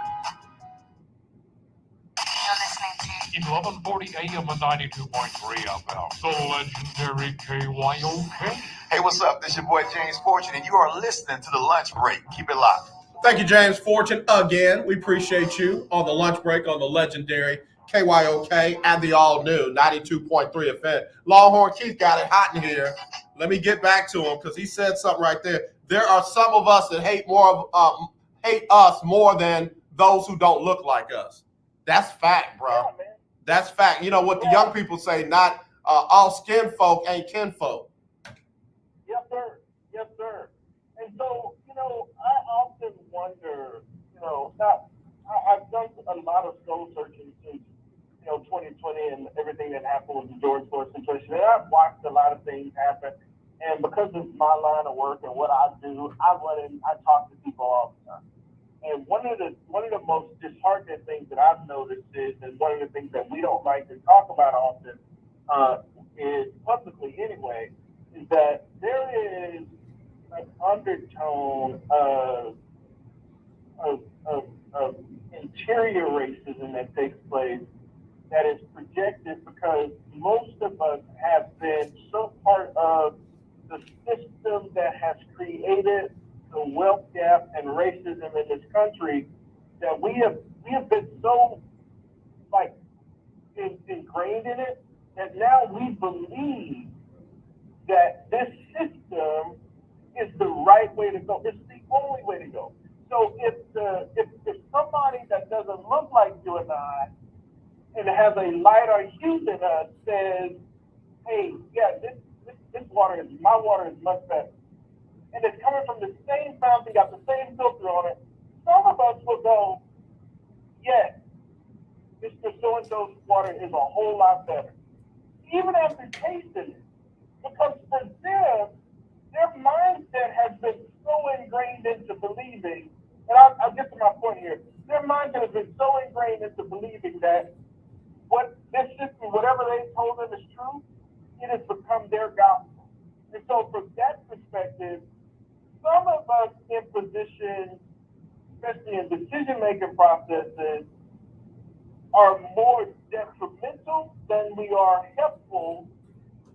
1140 AM and 92.3 FM. The legendary KYOK. Hey, what's up? This is your boy James Fortune, and you are listening to The Lunch Break. Keep it locked. Thank you, James Fortune. Again, we appreciate you on the lunch break on the legendary KYOK and the all-new 92.3 FM. Longhorn Keith got it hot in here. Let me get back to him because he said something right there. There are some of us that hate us more than those who don't look like us. That's fact, bro. Yeah, That's fact. You know what the young people say, not all skin folk ain't kinfolk. Yes, sir. Yes, sir. And so, I often wonder, I've done a lot of soul searching since, 2020 and everything that happened with the George Floyd situation. And I've watched a lot of things happen. And because of my line of work and what I do, I talk to people all the time. And one of the most disheartening things that I've noticed is, and one of the things that we don't like to talk about often, is publicly anyway, is that there is an undertone of interior racism that takes place that is projected because most of us have been so part of the system that has created the wealth gap and racism in this country that we have been so ingrained in it that now we believe that this system is the right way to go. It's the only way to go. So if somebody that doesn't look like you and I and has a lighter hue than us says, hey, yeah, this water my water is much better. And it's coming from the same fountain, got the same filter on it. Some of us will go, yes, Mr. So-and-so's water is a whole lot better. Even after tasting it. Because for them, their mindset has been so ingrained into believing, and I'll get to my point here, their mindset has been so ingrained into believing that what this system, whatever they told them is true, it has become their gospel. And so from that perspective, some of us in positions, especially in decision-making processes, are more detrimental than we are helpful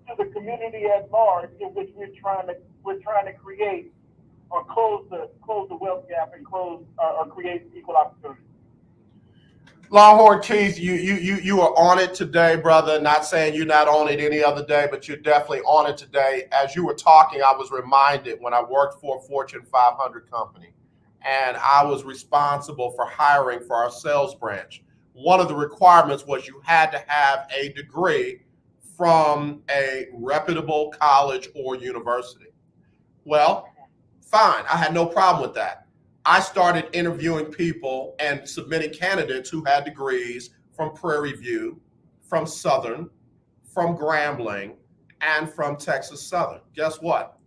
to the community at large, in which we're trying to create or close the wealth gap and or create equal opportunity. Longhorn Keith, you are on it today, brother. Not saying you're not on it any other day, but you're definitely on it today. As you were talking, I was reminded when I worked for a Fortune 500 company, and I was responsible for hiring for our sales branch. One of the requirements was you had to have a degree from a reputable college or university. Well, fine. I had no problem with that. I started interviewing people and submitting candidates who had degrees from Prairie View, from Southern, from Grambling, and from Texas Southern. Guess what?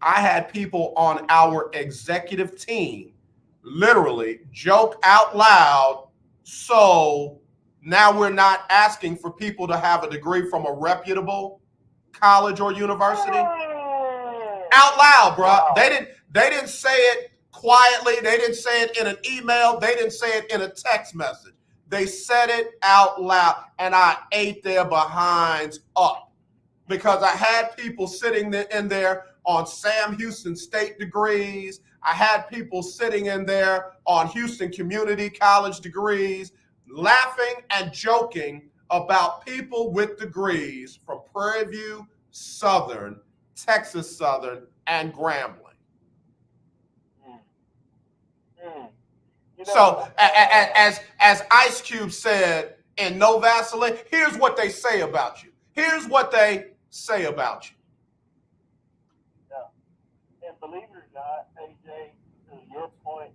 I had people on our executive team literally joke out loud, so now we're not asking for people to have a degree from a reputable college or university. Out loud, bro. Wow. They didn't say it quietly. They didn't say it in an email. They didn't say it in a text message. They said it out loud, and I ate their behinds up because I had people sitting in there on Sam Houston State degrees. I had people sitting in there on Houston Community College degrees, laughing and joking about people with degrees from Prairie View, Southern, Texas Southern, and Grambling. So as Ice Cube said in No Vaseline, here's what they say about you. Here's what they say about you. Yeah. And believe it or not, AJ, to your point,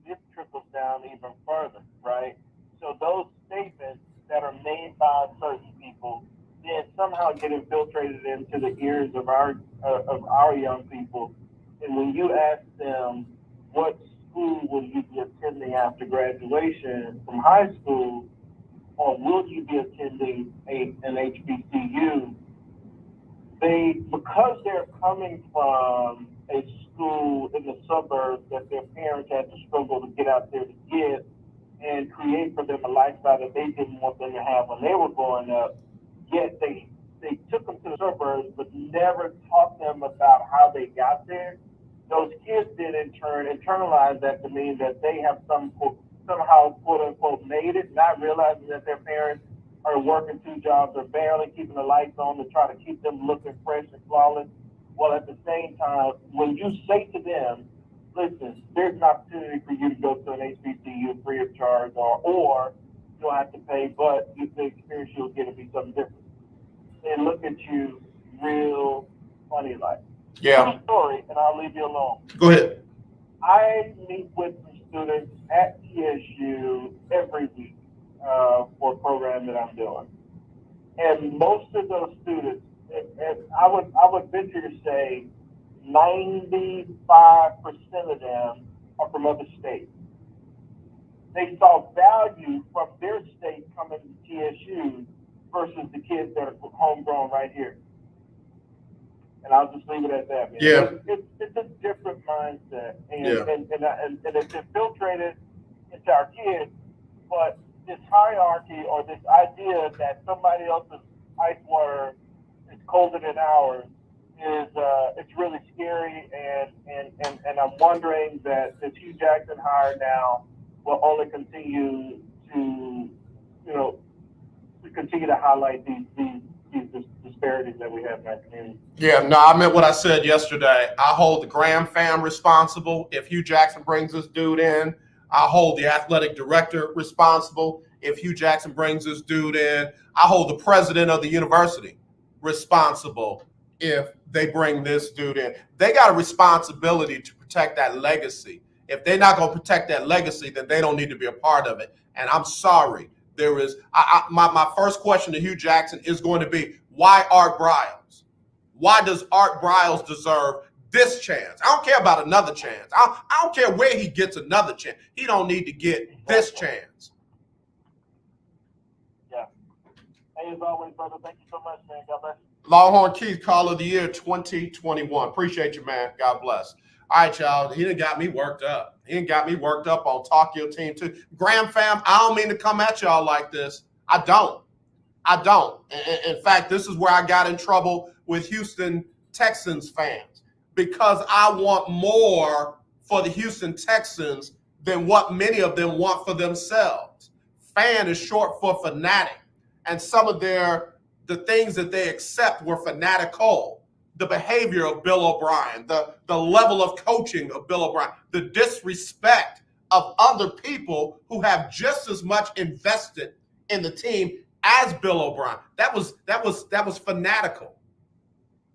this trickles down even further, right? So those statements that are made by certain people then somehow get infiltrated into the ears of our young people. And when you ask them, what school will you be attending after graduation from high school, or will you be attending an HBCU, because they're coming from a school in the suburbs that their parents had to struggle to get out there to get and create for them a lifestyle that they didn't want them to have when they were growing up, yet they took them to the suburbs but never taught them about how they got there. Those kids then in turn internalize that to mean that they have somehow quote unquote made it, not realizing that their parents are working 2 jobs or barely keeping the lights on to try to keep them looking fresh and flawless. While at the same time, when you say to them, listen, there's an opportunity for you to go to an HBCU free of charge, or you don't have to pay, but the experience you'll get will be something different. They look at you real funny like. Yeah. True story, and I'll leave you alone. Go ahead. I meet with some students at TSU every week for a program that I'm doing. And most of those students, and I would venture to say 95% of them are from other states. They saw value from their state coming to TSU versus the kids that are homegrown right here. And I'll just leave it at that, man. Yeah. It's a different mindset, and it's infiltrated into our kids. But this hierarchy or this idea that somebody else's ice water is colder than ours is it's really scary, and I'm wondering that the Hugh Jackson hire now will only continue to continue to highlight these disparities that we have in our community. Yeah, no, I meant what I said yesterday. I hold the Graham fam responsible. If Hugh Jackson brings this dude in, I hold the athletic director responsible. if Hugh Jackson brings this dude in. I hold the president of the university responsible if they bring this dude in. They got a responsibility to protect that legacy. If they're not going to protect that legacy, then they don't need to be a part of it. And I'm sorry. There is my first question to Hugh Jackson is going to be, why Art Briles? Why does Art Briles deserve this chance? I don't care about another chance. I don't care where he gets another chance. He don't need to get this chance. Yeah. Hey, as always, brother, thank you so much, man. God bless you. Longhorn Keith, Call of the Year 2021. Appreciate you, man. God bless. All right, y'all. He done got me worked up. He done got me worked up on Talk Your Team too. Graham fam, I don't mean to come at y'all like this. I don't. In fact, this is where I got in trouble with Houston Texans fans, because I want more for the Houston Texans than what many of them want for themselves. Fan is short for fanatic. And some of the things that they accept were fanatical. The behavior of Bill O'Brien, the level of coaching of Bill O'Brien, the disrespect of other people who have just as much invested in the team as Bill O'Brien. That was fanatical.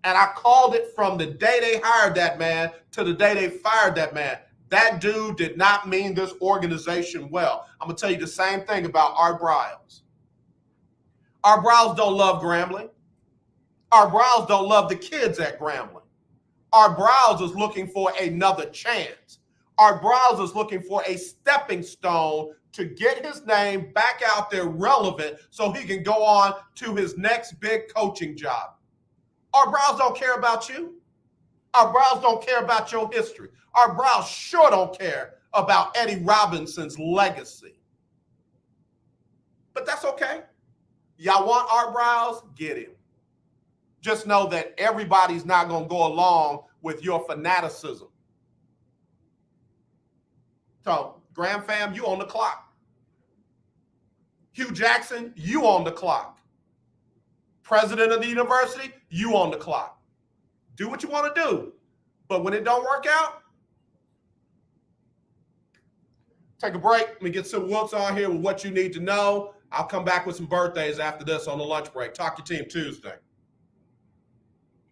And I called it from the day they hired that man to the day they fired that man. That dude did not mean this organization well. I'm going to tell you the same thing about Art Briles. Art Briles don't love Grambling. Art Briles don't love the kids at Grambling. Art Briles is looking for another chance. Art Briles is looking for a stepping stone to get his name back out there relevant so he can go on to his next big coaching job. Art Briles don't care about you. Art Briles don't care about your history. Art Briles sure don't care about Eddie Robinson's legacy. But that's okay. Y'all want Art Briles? Get him. Just know that everybody's not going to go along with your fanaticism. So, Graham fam, you on the clock. Hugh Jackson, you on the clock. President of the university, you on the clock. Do what you want to do. But when it don't work out, take a break. Let me get some Wilkes on here with what you need to know. I'll come back with some birthdays after this on the lunch break. Talk to Team Tuesday.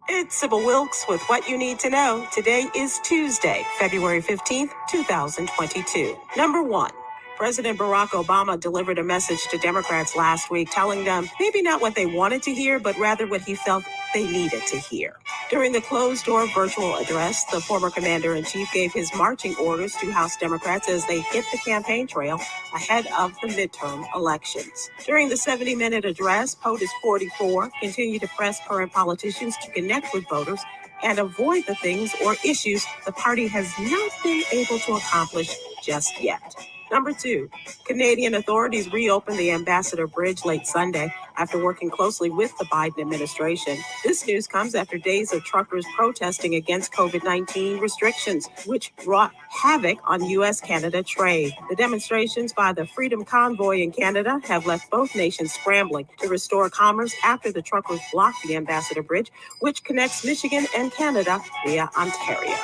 It's Sybil Wilkes with what you need to know. Today is Tuesday, February 15th, 2022. Number one, President Barack Obama delivered a message to Democrats last week telling them maybe not what they wanted to hear, but rather what he felt they needed to hear. During the closed-door virtual address, the former commander-in-chief gave his marching orders to House Democrats as they hit the campaign trail ahead of the midterm elections. During the 70-minute address, POTUS 44 continued to press current politicians to connect with voters and avoid the things or issues the party has not been able to accomplish just yet. Number two, Canadian authorities reopened the Ambassador Bridge late Sunday after working closely with the Biden administration. This news comes after days of truckers protesting against COVID-19 restrictions, which wrought havoc on U.S.-Canada trade. The demonstrations by the Freedom Convoy in Canada have left both nations scrambling to restore commerce after the truckers blocked the Ambassador Bridge, which connects Michigan and Canada via Ontario.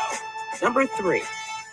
Number three,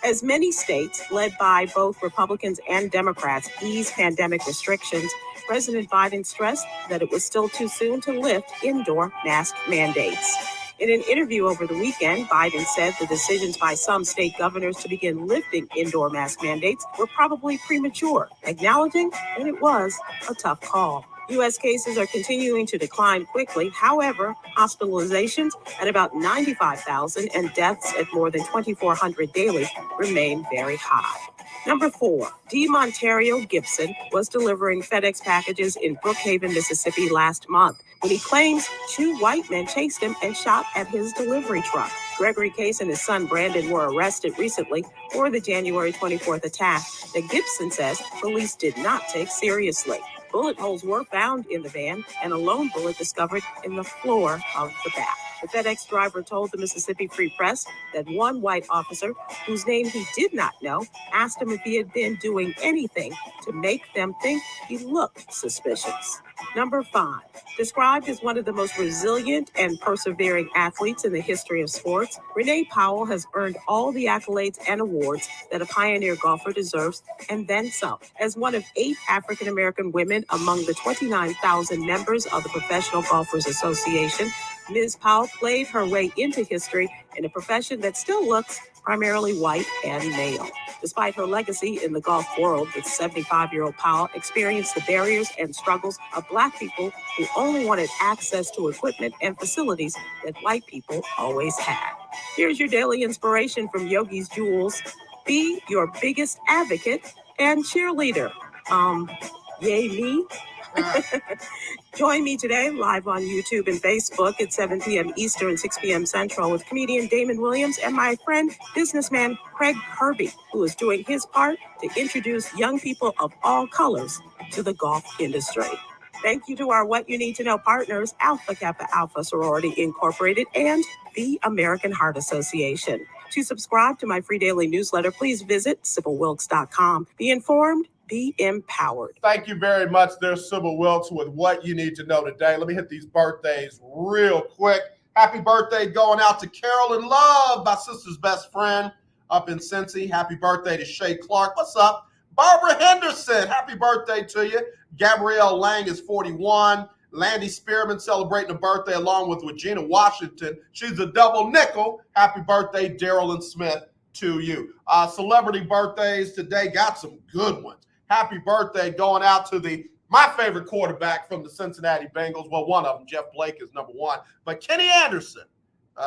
as many states, led by both Republicans and Democrats, ease pandemic restrictions, President Biden stressed that it was still too soon to lift indoor mask mandates. In an interview over the weekend, Biden said the decisions by some state governors to begin lifting indoor mask mandates were probably premature, acknowledging that it was a tough call. U.S. cases are continuing to decline quickly. However, hospitalizations at about 95,000 and deaths at more than 2,400 daily remain very high. Number four, DeMontario Gibson was delivering FedEx packages in Brookhaven, Mississippi last month when he claims two white men chased him and shot at his delivery truck. Gregory Case and his son Brandon were arrested recently for the January 24th attack that Gibson says police did not take seriously. Bullet holes were found in the van and a lone bullet discovered in the floor of the back. The FedEx driver told the Mississippi Free Press that one white officer, whose name he did not know, asked him if he had been doing anything to make them think he looked suspicious. Number 5. Described as one of the most resilient and persevering athletes in the history of sports, Renee Powell has earned all the accolades and awards that a pioneer golfer deserves, and then some. As one of 8 African-American women among the 29,000 members of the Professional Golfers Association, Ms. Powell played her way into history in a profession that still looks primarily white and male. Despite her legacy in the golf world, the 75-year-old Powell experienced the barriers and struggles of Black people who only wanted access to equipment and facilities that white people always had. Here's your daily inspiration from Yogi's Jewels. Be your biggest advocate and cheerleader. Yay me? Join me today live on YouTube and Facebook at 7 p.m. Eastern, 6 p.m. Central with comedian Damon Williams and my friend, businessman Craig Kirby, who is doing his part to introduce young people of all colors to the golf industry. Thank you to our What You Need to Know partners, Alpha Kappa Alpha Sorority Incorporated and the American Heart Association. To subscribe to my free daily newsletter, please visit SibylWilkes.com. Be informed, be empowered. Thank you very much. There's Sybil Wilkes with What You Need to Know today. Let me hit these birthdays real quick. Happy birthday going out to Carolyn Love, my sister's best friend up in Cincy. Happy birthday to Shay Clark. What's up? Barbara Henderson, happy birthday to you. Gabrielle Lang is 41. Landy Spearman celebrating a birthday along with Regina Washington. She's a double nickel. Happy birthday, Daryl and Smith, to you. Celebrity birthdays today, got some good ones. Happy birthday going out to my favorite quarterback from the Cincinnati Bengals. Well, one of them, Jeff Blake, is number 1. But Kenny Anderson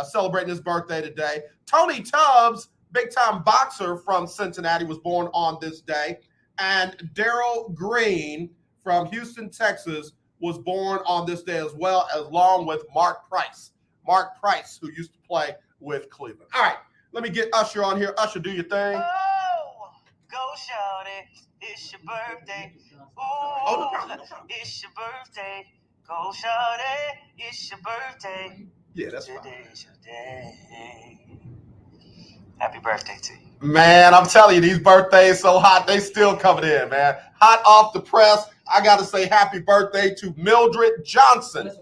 celebrating his birthday today. Tony Tubbs, big-time boxer from Cincinnati, was born on this day. And Darryl Green from Houston, Texas, was born on this day as well, along with Mark Price. Mark Price, who used to play with Cleveland. All right, let me get Usher on here. Usher, do your thing. Oh, go shawty. It's your birthday. Ooh, it's your birthday. Go shawty. It's your birthday. Yeah, that's fine. Today's your day. Happy birthday to you. Man, I'm telling you, these birthdays so hot, they still coming in, man. Hot off the press. I got to say happy birthday to Mildred Johnson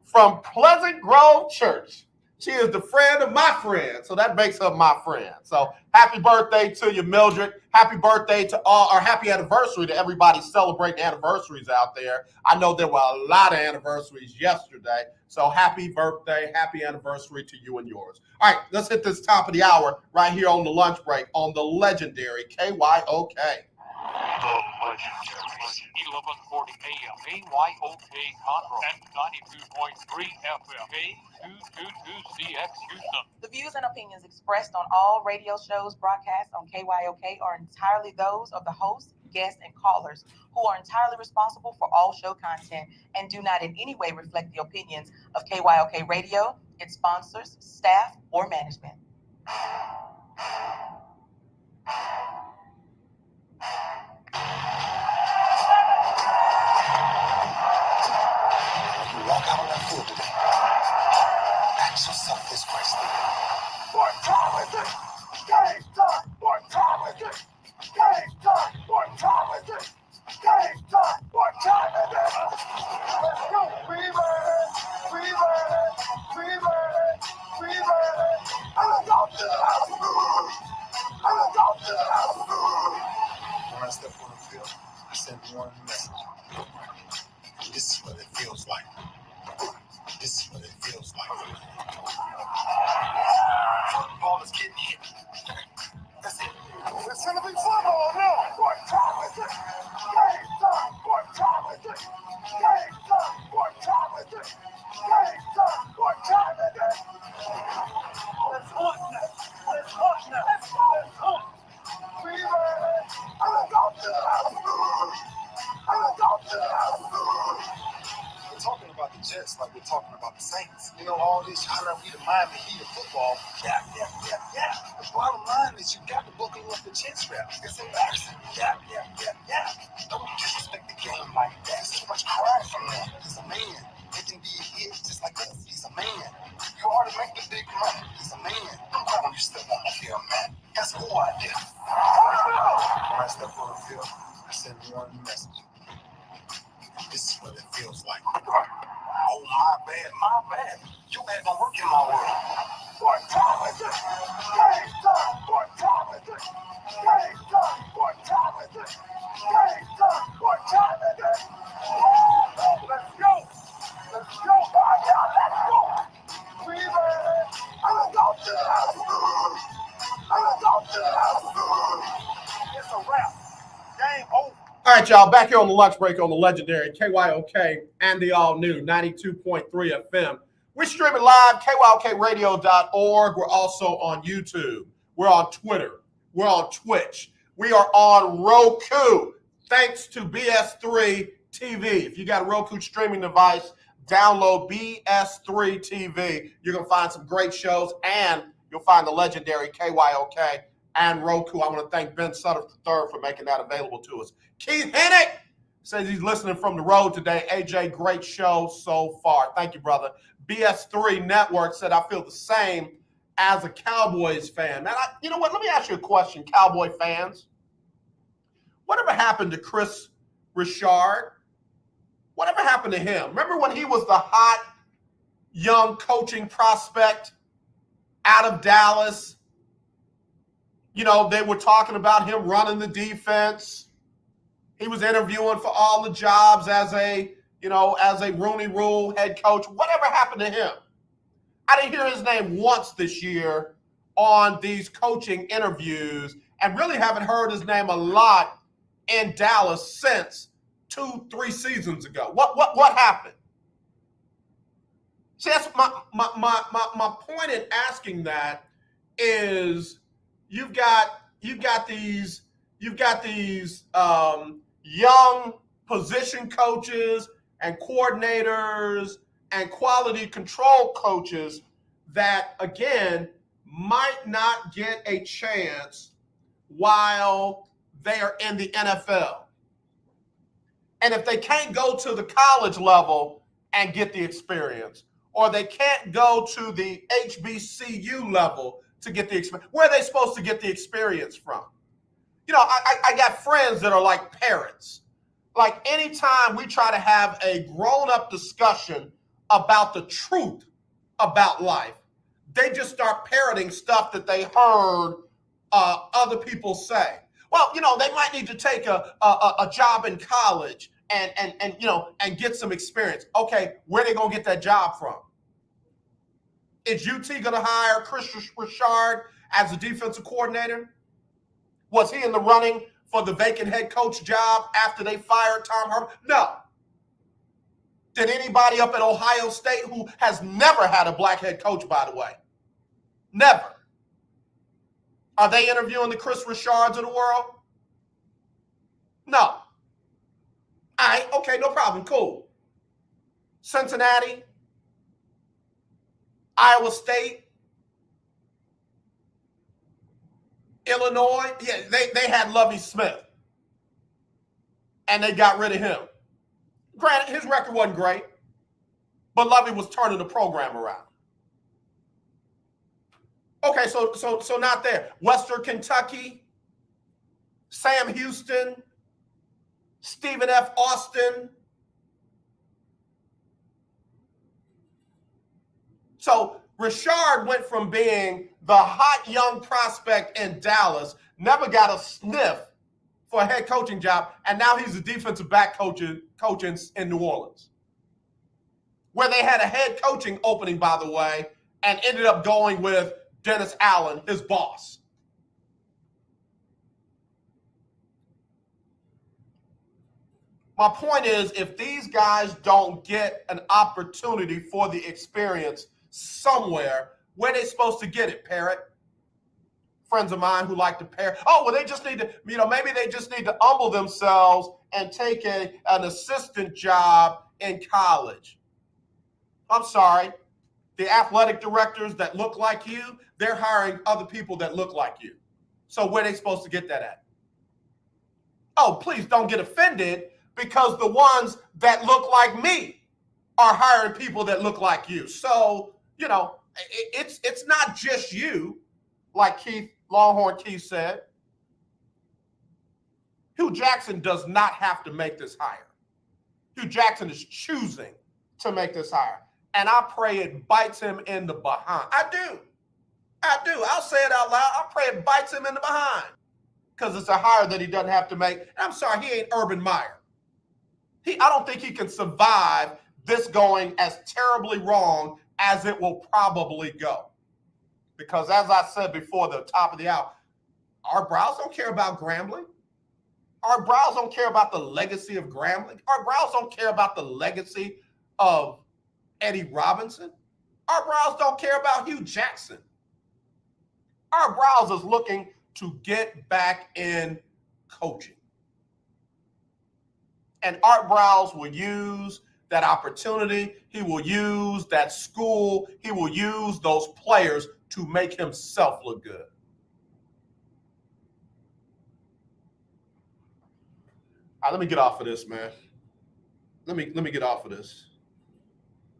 from Pleasant Grove Church. She is the friend of my friend, so that makes her my friend. So happy birthday to you, Mildred. Happy birthday to all, or happy anniversary to everybody celebrating anniversaries out there. I know there were a lot of anniversaries yesterday, so happy birthday, happy anniversary to you and yours. All right, let's hit this top of the hour right here on the lunch break on the legendary KYOK. The legendary 1140 AM KYOK Conroe and 92.3 FM K222CX Houston. The views and opinions expressed on all radio shows broadcast on KYOK are entirely those of the hosts, guests, and callers who are entirely responsible for all show content and do not in any way reflect the opinions of KYOK Radio, its sponsors, staff, or management. You walk out on that field today. Ask yourself this question. What time is it? Game time. What time is it? Game time. What time is it? Game time. What time is it? Let's go. We ready. We ready. We ready. We ready. And let's go to the house. And let's go to the house. When I step on the field, I send one message. This is what it feels like. This is what it feels like. Football is getting hit. That's it. It's gonna be football now. What time is it? Game time. What time is it? Game time. What time is it? Game time. What time is it? Let's hunt now. Let's hunt now. Let's hunt. We ready? Let's go to the house. Let's go to the house. We're talking about the Jets like we're talking about the Saints. You know, all this, how do we the Miami Heat of football? Yeah. The bottom line is you got to buckle up the chin straps. It's embarrassing. Yeah. Don't disrespect the game like that. There's too much crying from him. He's a man. He can be a hit just like us. He's a man. You ought to make the big money. He's a man. I'm glad when you step on the field, man. That's who I did. When I step on the field, I send one message. This is what it feels like. Oh, my bad. You ain't gonna work in my world. What time is it? Game time. What time is it? Game time. What time is it? Game time. What time is it? Let's go. Let's go. Let's go. We ready? Let's go to the house. Let's go to the house. It's a wrap. Game over. All right, y'all, back here on the lunch break on the legendary KYOK and the all-new 92.3 FM. We're streaming live, kyokradio.org. We're also on YouTube. We're on Twitter. We're on Twitch. We are on Roku, thanks to BS3 TV. If you got a Roku streaming device, download BS3 TV. You're going to find some great shows, and you'll find the legendary KYOK and Roku. I want to thank Ben Sutter III for making that available to us. Keith Hennick says he's listening from the road today. AJ, great show so far. Thank you, brother. BS3 Network said, I feel the same as a Cowboys fan. Man, you know what? Let me ask you a question, Cowboy fans. Whatever happened to Chris Richard? Whatever happened to him? Remember when he was the hot, young coaching prospect out of Dallas? You know, they were talking about him running the defense. He was interviewing for all the jobs as a Rooney Rule head coach. Whatever happened to him? I didn't hear his name once this year on these coaching interviews, and really haven't heard his name a lot in Dallas since 2-3 seasons ago. What happened? See, that's my point in asking that is you've got these young position coaches and coordinators and quality control coaches that, again, might not get a chance while they are in the NFL. And if they can't go to the college level and get the experience, or they can't go to the HBCU level to get the experience, where are they supposed to get the experience from? You know, I got friends that are like parents. Like anytime we try to have a grown-up discussion about the truth about life, they just start parroting stuff that they heard other people say. Well, you know, they might need to take a job in college and get some experience. Okay, where are they gonna get that job from? Is UT gonna hire Chris Richard as a defensive coordinator? Was he in the running for the vacant head coach job after they fired Tom Herman? No. Did anybody up at Ohio State, who has never had a black head coach, by the way? Never. Are they interviewing the Chris Richards of the world? No. All right, okay, no problem, cool. Cincinnati, Iowa State, Illinois, yeah, they had Lovie Smith, and they got rid of him. Granted, his record wasn't great, but Lovie was turning the program around. Okay, so not there. Western Kentucky, Sam Houston, Stephen F. Austin. So Richard went from being the hot young prospect in Dallas, never got a sniff for a head coaching job, and now he's a defensive back coach in New Orleans, where they had a head coaching opening, by the way, and ended up going with Dennis Allen, his boss. My point is, if these guys don't get an opportunity for the experience somewhere, where are they supposed to get it, Parrot? Friends of mine who like to parrot. Oh, well, they just need to, maybe they just need to humble themselves and take an assistant job in college. I'm sorry. The athletic directors that look like you, they're hiring other people that look like you. So where are they supposed to get that at? Oh, please don't get offended, because the ones that look like me are hiring people that look like you. So, it's not just you, like Longhorn Keith said. Hugh Jackson does not have to make this hire. Hugh Jackson is choosing to make this hire. And I pray it bites him in the behind. I do. I'll say it out loud. I pray it bites him in the behind. Because it's a hire that he doesn't have to make. And I'm sorry, he ain't Urban Meyer. I don't think he can survive this going as terribly wrong as it will probably go. Because as I said before the top of the hour, Art Briles don't care about Grambling. Art Briles don't care about the legacy of Grambling. Art Briles don't care about the legacy of Eddie Robinson. Art Briles don't care about Hugh Jackson. Art Briles is looking to get back in coaching. And Art Briles will use that opportunity. He will use that school. He will use those players to make himself look good. All right, let me get off of this, man. Let me get off of this.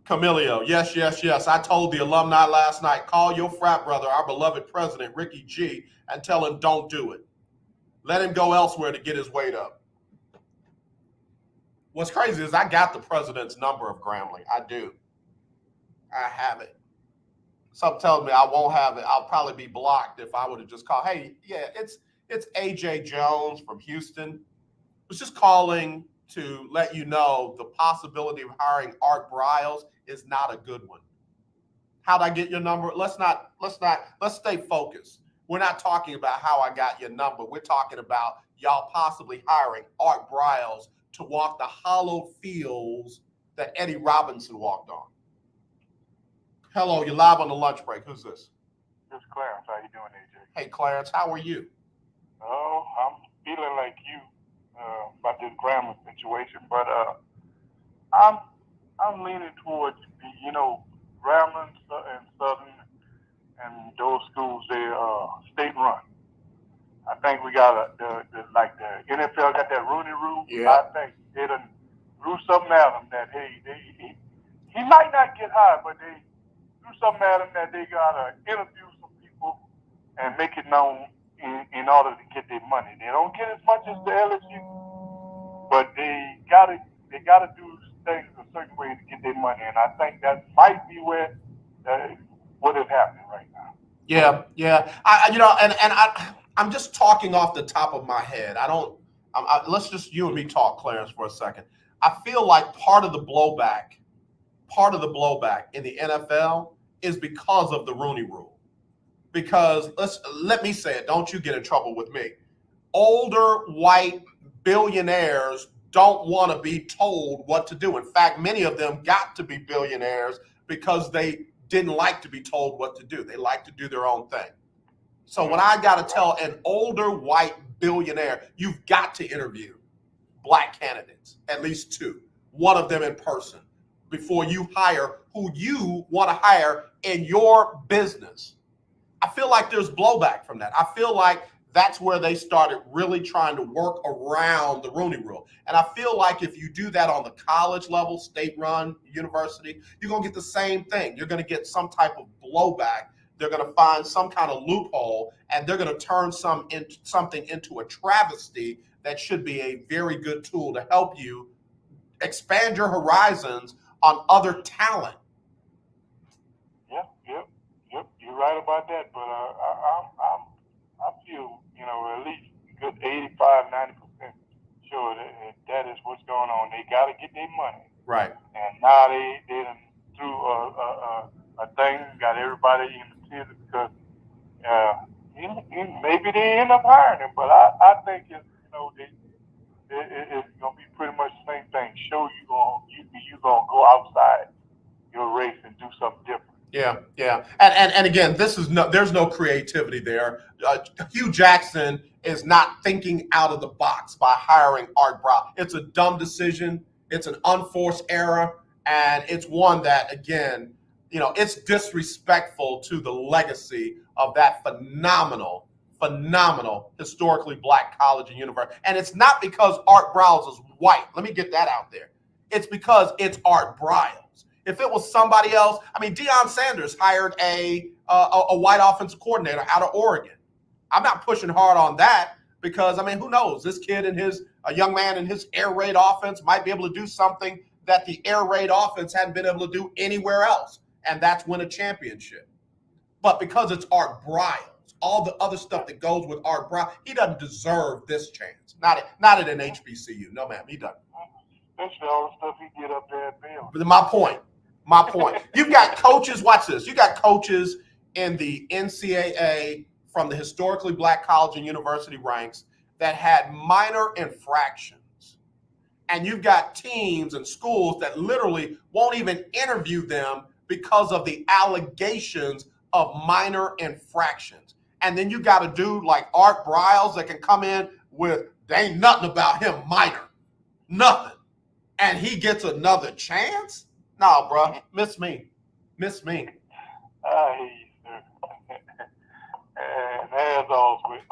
Camilio, yes. I told the alumni last night, call your frat brother, our beloved president, Ricky G, and tell him don't do it. Let him go elsewhere to get his weight up. What's crazy is I got the president's number of Grambling. I do. I have it. Something tells me I won't have it. I'll probably be blocked if I would have just called. Hey, yeah, it's AJ Jones from Houston. I was just calling to let you know the possibility of hiring Art Briles is not a good one. How'd I get your number? Let's stay focused. We're not talking about how I got your number. We're talking about y'all possibly hiring Art Briles to walk the hollow fields that Eddie Robinson walked on. Hello, you're live on the lunch break. Who's this? This is Clarence. How you doing, AJ? Hey, Clarence, how are you? Oh, I'm feeling like you about this grammar situation, but I'm leaning towards Grambling and Southern and those schools. They state run. I think we got the NFL got that Rooney Rule. Yeah. I think they done threw something at him that he might not get hired, but they threw something at him that they gotta interview some people and make it known in order to get their money. They don't get as much as the LSU, but they gotta do things a certain way to get their money, and I think that might be where what is happening right now. Yeah. I'm just talking off the top of my head. Let's just you and me talk, Clarence, for a second. I feel like part of the blowback in the NFL is because of the Rooney Rule. Because let me say it, don't you get in trouble with me. Older white billionaires don't want to be told what to do. In fact, many of them got to be billionaires because they didn't like to be told what to do. They like to do their own thing. So when I got to tell an older white billionaire, you've got to interview black candidates, at least two, one of them in person, before you hire who you want to hire in your business. I feel like there's blowback from that. I feel like that's where they started really trying to work around the Rooney Rule. And I feel like if you do that on the college level, state-run university, you're going to get the same thing. You're going to get some type of blowback. They're going to find some kind of loophole, and they're going to turn something into a travesty that should be a very good tool to help you expand your horizons on other talent. Yep. You're right about that, but I feel, at least a good 85-90% sure that is what's going on. They got to get their money. Right. And now they done threw a thing, got everybody in the theater because maybe they end up hiring him, but I think it's gonna be pretty much the same thing. Show you gonna go outside your race and do something different. Yeah. And again, there's no creativity there. Hugh Jackson is not thinking out of the box by hiring Art Briles. It's a dumb decision. It's an unforced error, and it's one that, again, it's disrespectful to the legacy of that phenomenal, historically black college and university. And it's not because Art Briles is white. Let me get that out there. It's because it's Art Briles. If it was somebody else, Deion Sanders hired a white offensive coordinator out of Oregon. I'm not pushing hard on that, Because, I mean, who knows? This kid and a young man in his air raid offense might be able to do something that the air raid offense hadn't been able to do anywhere else, and that's win a championship. But because it's Art Briles, all the other stuff that goes with Art Briles, he doesn't deserve this chance. Not at an HBCU. No, ma'am, he doesn't. Especially all the stuff he get up there at Bill. But my point. You've got coaches, watch this. You got coaches in the NCAA from the historically black college and university ranks that had minor infractions. And you've got teams and schools that literally won't even interview them because of the allegations of minor infractions. And then you got a dude like Art Briles that can come in with, there ain't nothing about him minor. Nothing. And he gets another chance? No, bro. Miss me. I hear you, sir. And as always,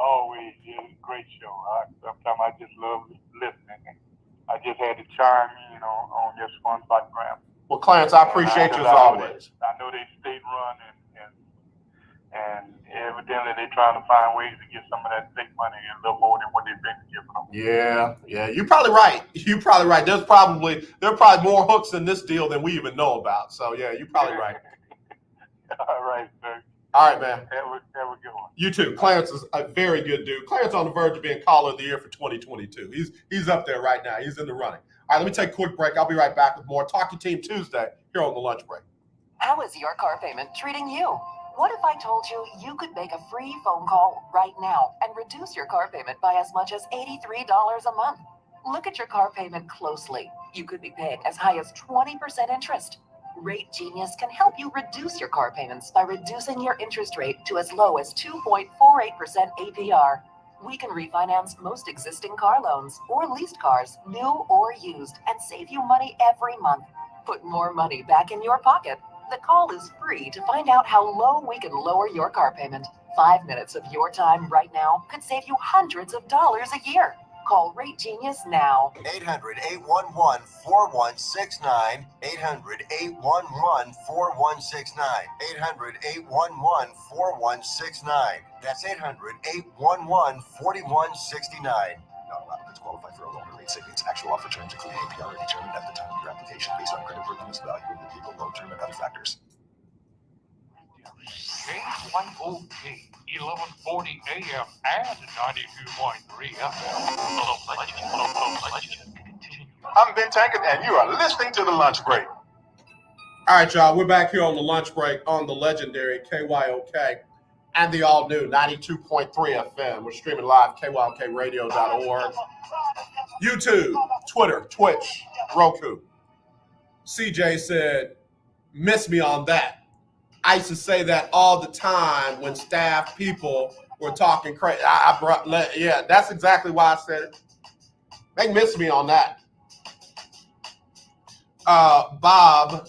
it's a great show. Sometimes I just love listening. I just had to chime in on this fun background. Well, Clarence, I appreciate you as always. I know they state run and evidently they're trying to find ways to get some of that state money a little more than what they've been giving them. Yeah. You're probably right. There are probably more hooks in this deal than we even know about. So yeah, you're probably right. All right, sir. All right, man. Have a good one. You too. Clarence is a very good dude. Clarence on the verge of being caller of the year for 2022. He's up there right now. He's in the running. All right, let me take a quick break. I'll be right back with more Talk Your Team Tuesday here on the lunch break. How is your car payment treating you? What if I told you you could make a free phone call right now and reduce your car payment by as much as $83 a month? Look at your car payment closely. You could be paying as high as 20% interest. Rate Genius can help you reduce your car payments by reducing your interest rate to as low as 2.48% APR. We can refinance most existing car loans or leased cars, new or used, and save you money every month. Put more money back in your pocket. The call is free to find out how low we can lower your car payment. 5 minutes of your time right now could save you hundreds of dollars a year. Call Rate Genius now. 800-811-4169. 800-811-4169. 800-811-4169. That's 800-811-4169. Not allowed to qualify for a loan or rate savings. Actual offer terms including APR are determined at the time of your application based on creditworthiness, value of the vehicle, loan term, and other factors. KYOK 1140 AM and 92.3 FM. I'm Ben Tankard, and you are listening to The Lunch Break. All right, y'all. We're back here on the lunch break on the legendary KYOK and the all-new 92.3 FM. We're streaming live, kyokradio.org. YouTube, Twitter, Twitch, Roku. CJ said, miss me on that. I used to say that all the time when staff people were talking crazy. Yeah, that's exactly why I said it. They miss me on that. Bob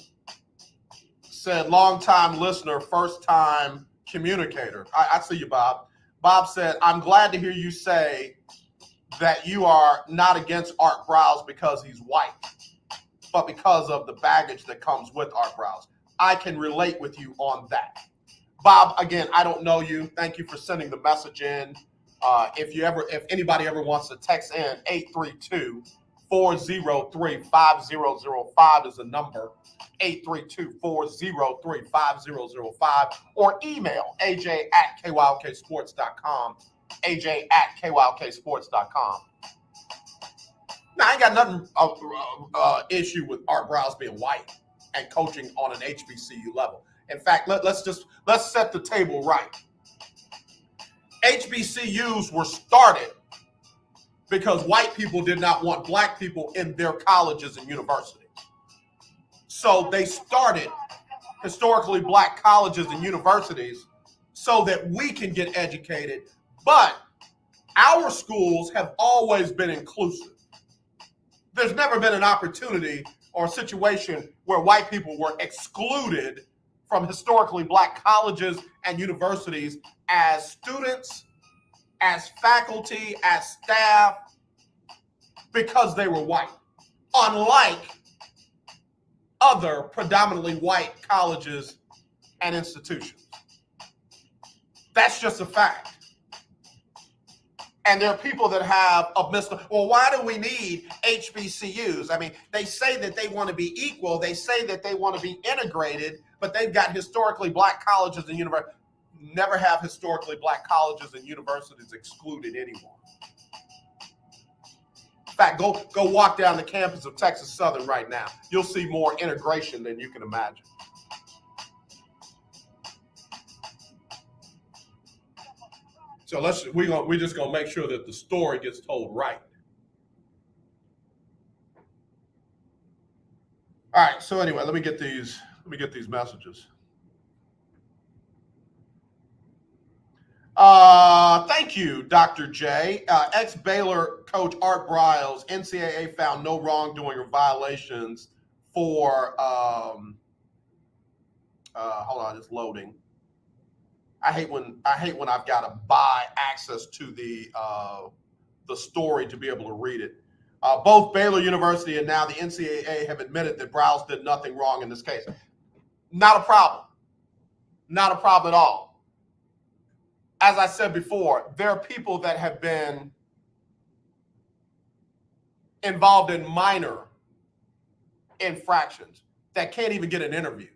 said, long-time listener, first-time communicator. I see you, Bob. Bob said, I'm glad to hear you say that you are not against Art Briles because he's white, but because of the baggage that comes with Art Briles. I can relate with you on that. Bob, again, I don't know you. Thank you for sending the message in. If anybody ever wants to text in, 832-403-5005 is the number. 832-403-5005 or email aj@kyoksports.com. aj@kyoksports.com. Now, I ain't got nothing issue with Art Briles being white and coaching on an HBCU level. In fact, let's set the table right. HBCUs were started because white people did not want black people in their colleges and universities. So they started historically black colleges and universities so that we can get educated. But our schools have always been inclusive. There's never been an opportunity or a situation where white people were excluded from historically black colleges and universities as students, as faculty, as staff, because they were white. Unlike other predominantly white colleges and institutions. That's just a fact. And there are people that have a well, why do we need HBCUs? I mean, they say that they want to be equal. They say that they want to be integrated, but they've got historically black colleges and universities. Never have historically black colleges and universities excluded anymore. In fact, go walk down the campus of Texas Southern right now. You'll see more integration than you can imagine. So we're just gonna make sure that the story gets told right. All right. So anyway, let me get these messages. Thank you, Dr. J. Ex-Baylor coach Art Briles, NCAA found no wrongdoing or violations for. Hold on, it's loading. I hate when I've got to buy access to the story to be able to read it. Both Baylor University and now the NCAA have admitted that Briles did nothing wrong in this case. Not a problem. Not a problem at all. As I said before, there are people that have been involved in minor infractions that can't even get an interview.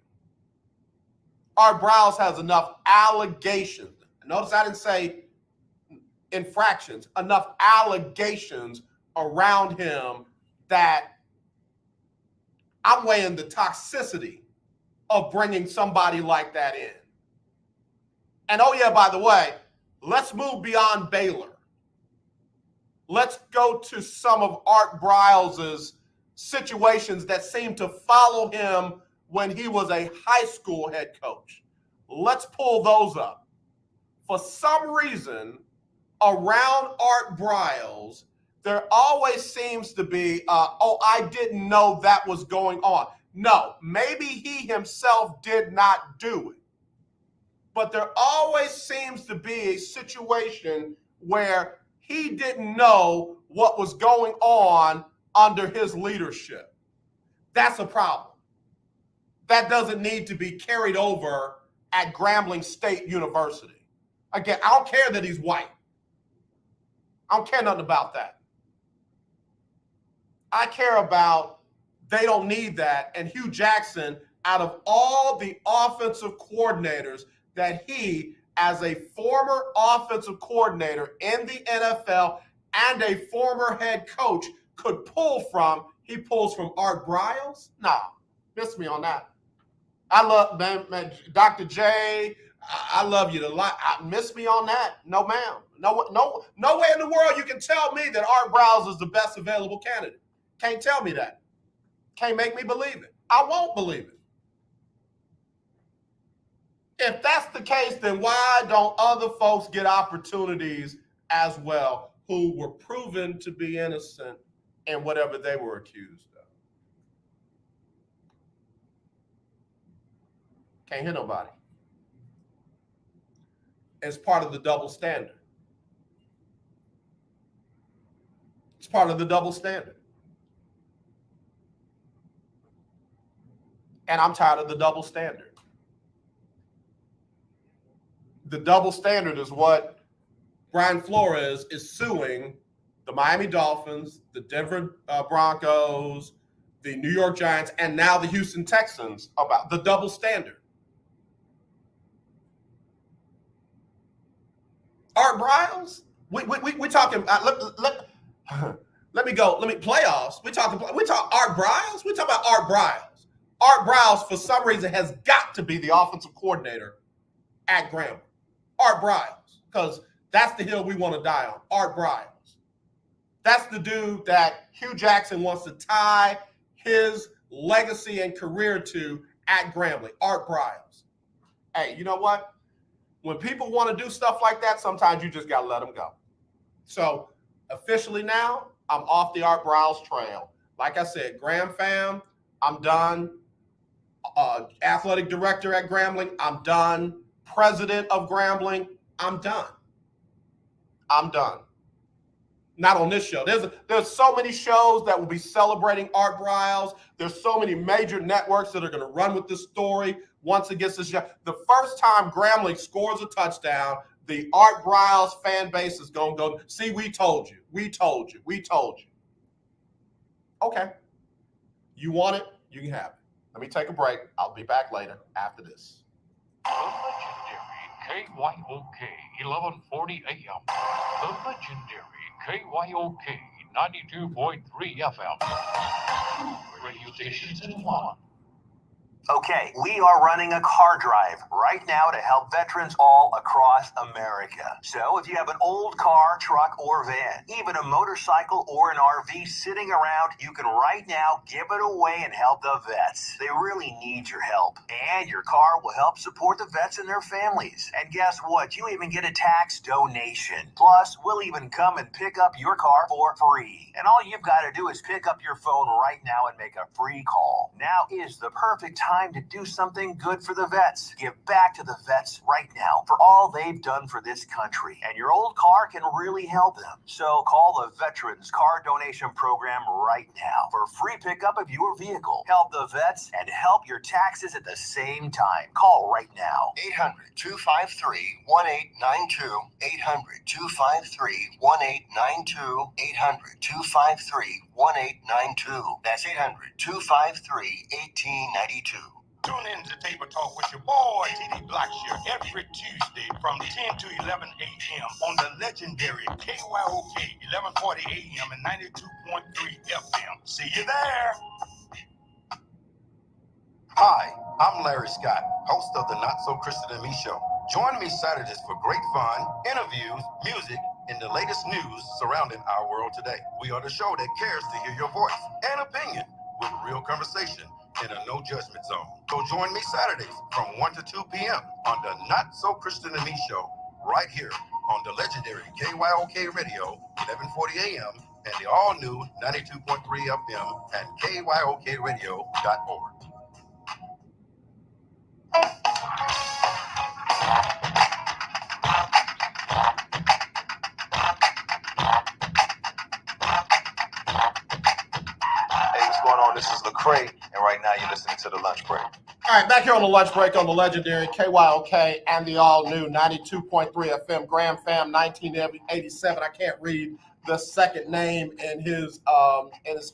Art Briles has enough allegations. Notice I didn't say infractions, enough allegations around him that I'm weighing the toxicity of bringing somebody like that in. And oh yeah, by the way, let's move beyond Baylor. Let's go to some of Art Briles' situations that seem to follow him when he was a high school head coach. Let's pull those up. For some reason, around Art Briles, there always seems to be, I didn't know that was going on. No, maybe he himself did not do it. But there always seems to be a situation where he didn't know what was going on under his leadership. That's a problem. That doesn't need to be carried over at Grambling State University. Again, I don't care that he's white. I don't care nothing about that. I care about they don't need that. And Hugh Jackson, out of all the offensive coordinators that he, as a former offensive coordinator in the NFL and a former head coach, could pull from, he pulls from Art Briles? Nah, miss me on that. I love man, Dr. J. I love you to lot. Miss me on that? No, ma'am. No way in the world you can tell me that Art Briles is the best available candidate. Can't tell me that. Can't make me believe it. I won't believe it. If that's the case, then why don't other folks get opportunities as well who were proven to be innocent in whatever they were accused of? Can't hear nobody. It's part of the double standard. It's part of the double standard. And I'm tired of the double standard. The double standard is what Brian Flores is suing the Miami Dolphins, the Denver Broncos, the New York Giants, and now the Houston Texans about. The double standard. Art Briles? We talking. Let me go. Let me playoffs. We talk Art Briles. We talk about Art Briles. Art Briles, for some reason, has got to be the offensive coordinator at Grambling. Art Briles, because that's the hill we want to die on. Art Briles. That's the dude that Hugh Jackson wants to tie his legacy and career to at Grambling. Art Briles. Hey, you know what? When people want to do stuff like that, sometimes you just got to let them go. So officially now, I'm off the Art Briles trail. Like I said, Graham fam, I'm done. Athletic director at Grambling, I'm done. President of Grambling, I'm done. I'm done. Not on this show. There's so many shows that will be celebrating Art Briles. There's so many major networks that are going to run with this story once it gets this show. The first time Grambling scores a touchdown, the Art Briles fan base is going to go, see, we told you. Okay. You want it? You can have it. Let me take a break. I'll be back later after this. The legendary KYOK 1140 AM. The legendary KYOK 92.3 FM. Radio stations in one. Okay, we are running a car drive right now to help veterans all across America. So if you have an old car, truck, or van, even a motorcycle or an RV sitting around, you can right now give it away and help the vets. They really need your help. And your car will help support the vets and their families. And guess what? You even get a tax donation. Plus, we'll even come and pick up your car for free. And all you've got to do is pick up your phone right now and make a free call. Now is the perfect time to do something good for the vets. Give back to the vets right now for all they've done for this country. And your old car can really help them. So call the Veterans Car Donation Program right now for free pickup of your vehicle. Help the vets and help your taxes at the same time. Call right now. 800-253-1892. 800-253-1892. 800-253-1892. That's 800-253-1892. Tune in to Table Talk with your boy, TD Blackshear, every Tuesday from 10 to 11 a.m. on the legendary KYOK 1140 a.m. and 92.3 FM. See you there. Hi, I'm Larry Scott, host of the Not So Christian and Me Show. Join me Saturdays for great fun, interviews, music, and the latest news surrounding our world today. We are the show that cares to hear your voice and opinion with real conversation in a no-judgment zone. So join me Saturdays from 1 to 2 p.m. on the Not So Christian and Me Show, right here on the legendary KYOK Radio, 1140 a.m., and the all-new 92.3 FM and KYOKradio.org. This is Lecrae, and right now you're listening to The Lunch Break. All right, back here on The Lunch Break on the legendary KYOK and the all-new 92.3 FM Graham Fam 1987. I can't read the second name in his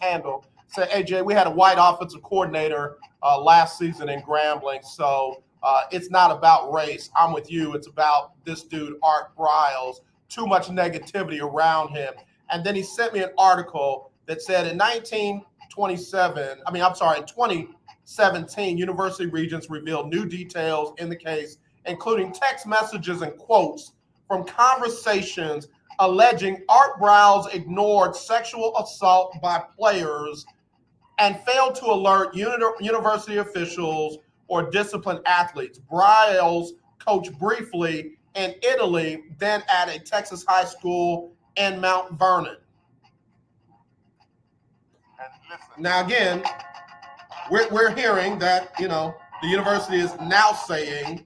handle. Say, AJ, we had a white offensive coordinator last season in Grambling, so it's not about race. I'm with you. It's about this dude, Art Briles. Too much negativity around him. And then he sent me an article that said in 2017, University Regents revealed new details in the case, including text messages and quotes from conversations alleging Art Briles ignored sexual assault by players and failed to alert university officials or disciplined athletes. Briles coached briefly in Italy, then at a Texas high school in Mount Vernon. Now, again, we're hearing that, the university is now saying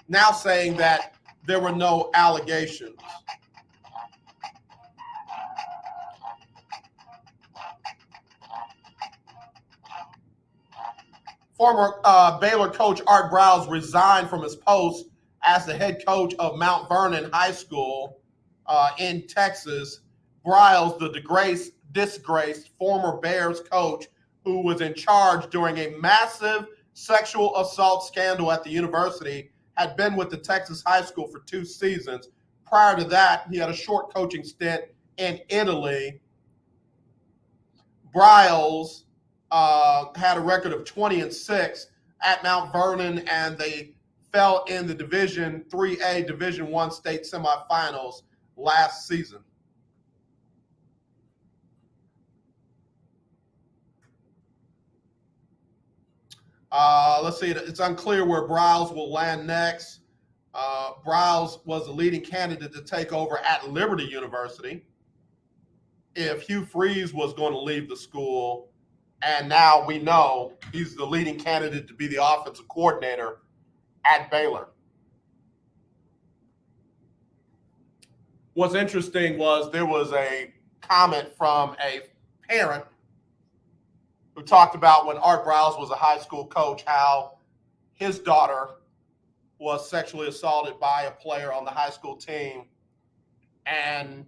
that there were no allegations. Former Baylor coach Art Briles resigned from his post as the head coach of Mount Vernon High School in Texas. Briles, the disgraced former Bears coach who was in charge during a massive sexual assault scandal at the university, had been with the Texas high school for 2 seasons. Prior to that, he had a short coaching stint in Italy. Briles had a record of 20-6 at Mount Vernon, and they fell in the Division 3A, Division 1 state semifinals last season. Let's see. It's unclear where Briles will land next. Briles was the leading candidate to take over at Liberty University if Hugh Freeze was going to leave the school, and now we know he's the leading candidate to be the offensive coordinator at Baylor. What's interesting was there was a comment from a parent who talked about when Art Briles was a high school coach, how his daughter was sexually assaulted by a player on the high school team. And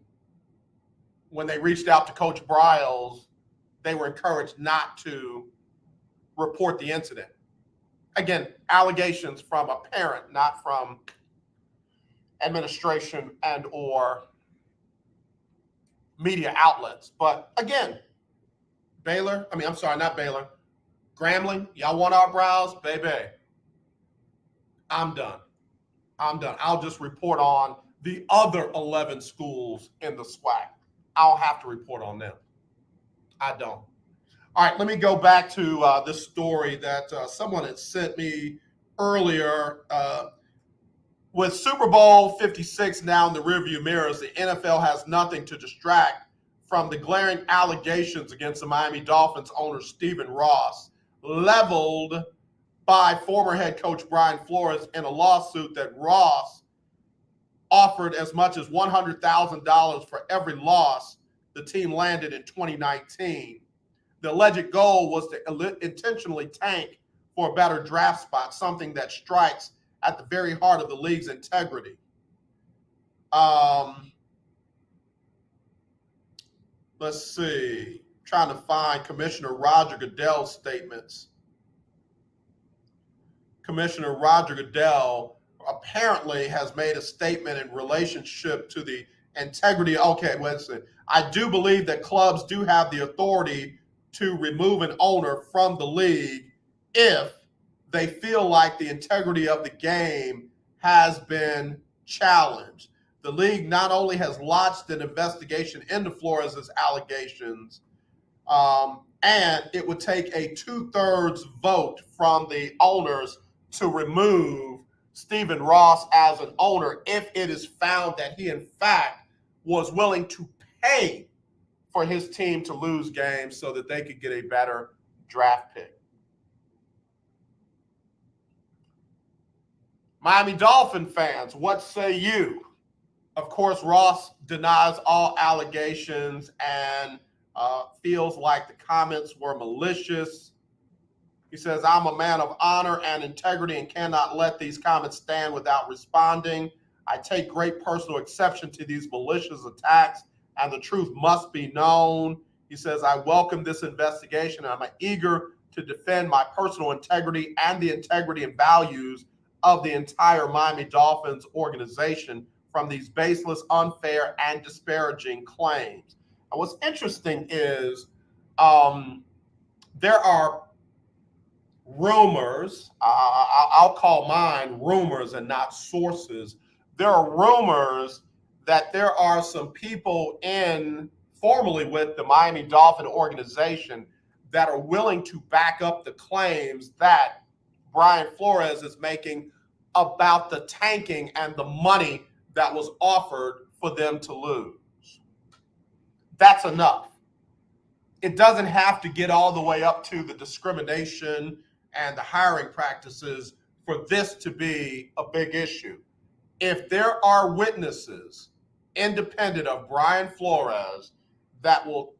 when they reached out to Coach Briles, they were encouraged not to report the incident. Again, allegations from a parent, not from administration and or media outlets. But again, Grambling, y'all want our brows? Baby, I'm done. I'll just report on the other 11 schools in the SWAC. I don't have to report on them. I don't. All right, let me go back to this story that someone had sent me earlier. With Super Bowl 56 now in the rearview mirrors, the NFL has nothing to distract from the glaring allegations against the Miami Dolphins owner Stephen Ross, leveled by former head coach Brian Flores in a lawsuit that Ross offered as much as $100,000 for every loss the team landed in 2019. The alleged goal was to intentionally tank for a better draft spot, something that strikes at the very heart of the league's integrity. Let's see. Trying to find Commissioner Roger Goodell's statements. Commissioner Roger Goodell apparently has made a statement in relationship to the integrity. Okay, wait a second. I do believe that clubs do have the authority to remove an owner from the league if they feel like the integrity of the game has been challenged. The league not only has launched an investigation into Flores' allegations, and it would take a 2/3 vote from the owners to remove Stephen Ross as an owner if it is found that he, in fact, was willing to pay for his team to lose games so that they could get a better draft pick. Miami Dolphin fans, what say you? Of course, Ross denies all allegations and feels like the comments were malicious. He says, I'm a man of honor and integrity and cannot let these comments stand without responding. I take great personal exception to these malicious attacks, and the truth must be known. He says, I welcome this investigation, and I'm eager to defend my personal integrity and the integrity and values of the entire Miami Dolphins organization from these baseless, unfair, and disparaging claims. And what's interesting is there are rumors, I'll call mine rumors and not sources. There are rumors that there are some people formerly with the Miami Dolphin organization that are willing to back up the claims that Brian Flores is making about the tanking and the money that was offered for them to lose. That's enough. It doesn't have to get all the way up to the discrimination and the hiring practices for this to be a big issue. If there are witnesses independent of Brian Flores that will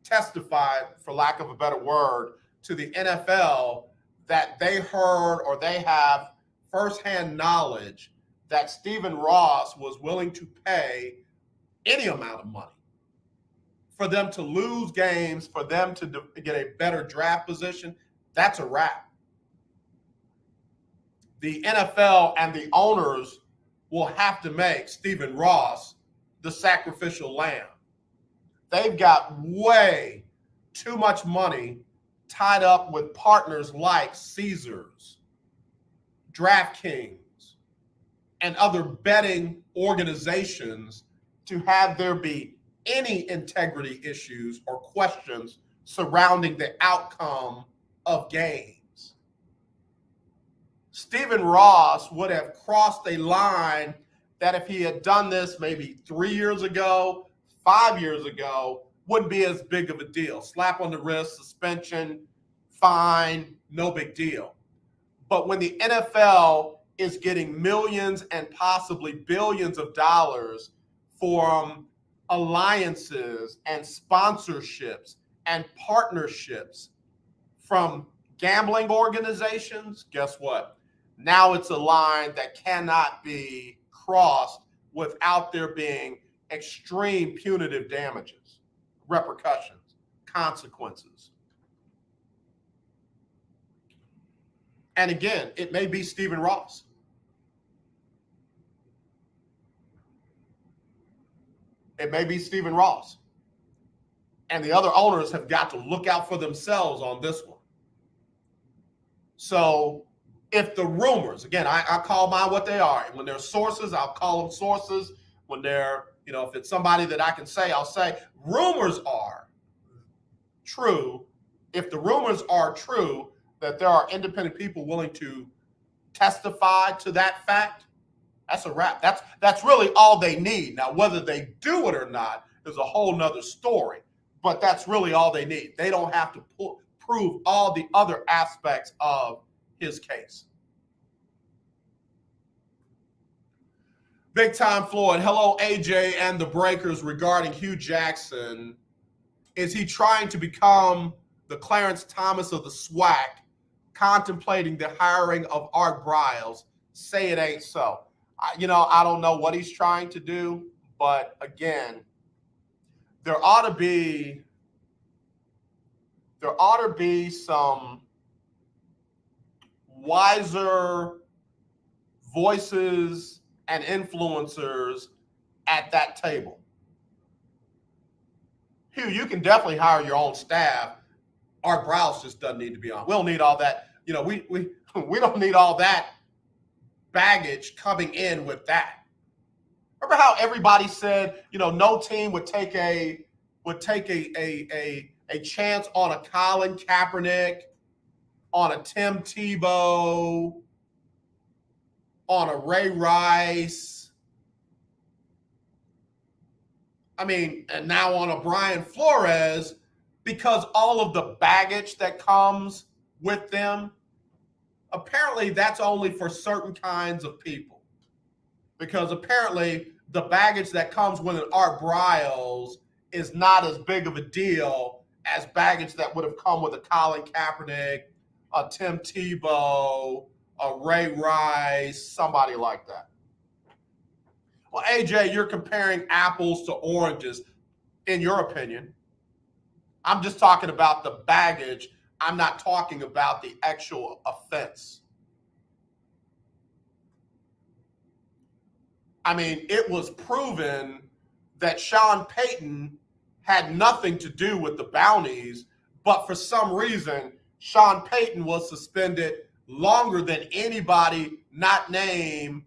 testify, for lack of a better word, to the NFL that they heard or they have firsthand knowledge that Stephen Ross was willing to pay any amount of money for them to lose games, for them to get a better draft position, that's a wrap. The NFL and the owners will have to make Stephen Ross the sacrificial lamb. They've got way too much money tied up with partners like Caesars, DraftKings, and other betting organizations to have there be any integrity issues or questions surrounding the outcome of games. Stephen Ross would have crossed a line that if he had done this maybe 3 years ago, 5 years ago, wouldn't be as big of a deal. Slap on the wrist, suspension, fine, no big deal. But when the NFL is getting millions and possibly billions of dollars from alliances and sponsorships and partnerships from gambling organizations, guess what? Now it's a line that cannot be crossed without there being extreme punitive damages, repercussions, consequences. And again, it may be Stephen Ross. It may be Stephen Ross. And the other owners have got to look out for themselves on this one. So if the rumors, again, I call mine what they are. When they're sources, I'll call them sources. When they're, if it's somebody that I can say, I'll say rumors are true. If the rumors are true, that there are independent people willing to testify to that fact, that's a wrap. That's really all they need. Now, whether they do it or not is a whole nother story, but that's really all they need. They don't have to prove all the other aspects of his case. Big Time Floyd, hello AJ and the Breakers regarding Hugh Jackson. Is he trying to become the Clarence Thomas of the SWAC, contemplating the hiring of Art Briles? Say it ain't so. I don't know what he's trying to do, but again, there ought to be some wiser voices and influencers at that table. Hugh, you can definitely hire your own staff. Art Briles just doesn't need to be on. We don't need all that. We don't need all that baggage coming in with that. Remember how everybody said, no team would take a chance on a Colin Kaepernick, on a Tim Tebow, on a Ray Rice. And now on a Brian Flores, because all of the baggage that comes with them. Apparently, that's only for certain kinds of people, because apparently the baggage that comes with an Art Briles is not as big of a deal as baggage that would have come with a Colin Kaepernick, a Tim Tebow, a Ray Rice, somebody like that. Well, AJ, you're comparing apples to oranges, in your opinion. I'm just talking about the baggage. I'm not talking about the actual offense. It was proven that Sean Payton had nothing to do with the bounties, but for some reason, Sean Payton was suspended longer than anybody not named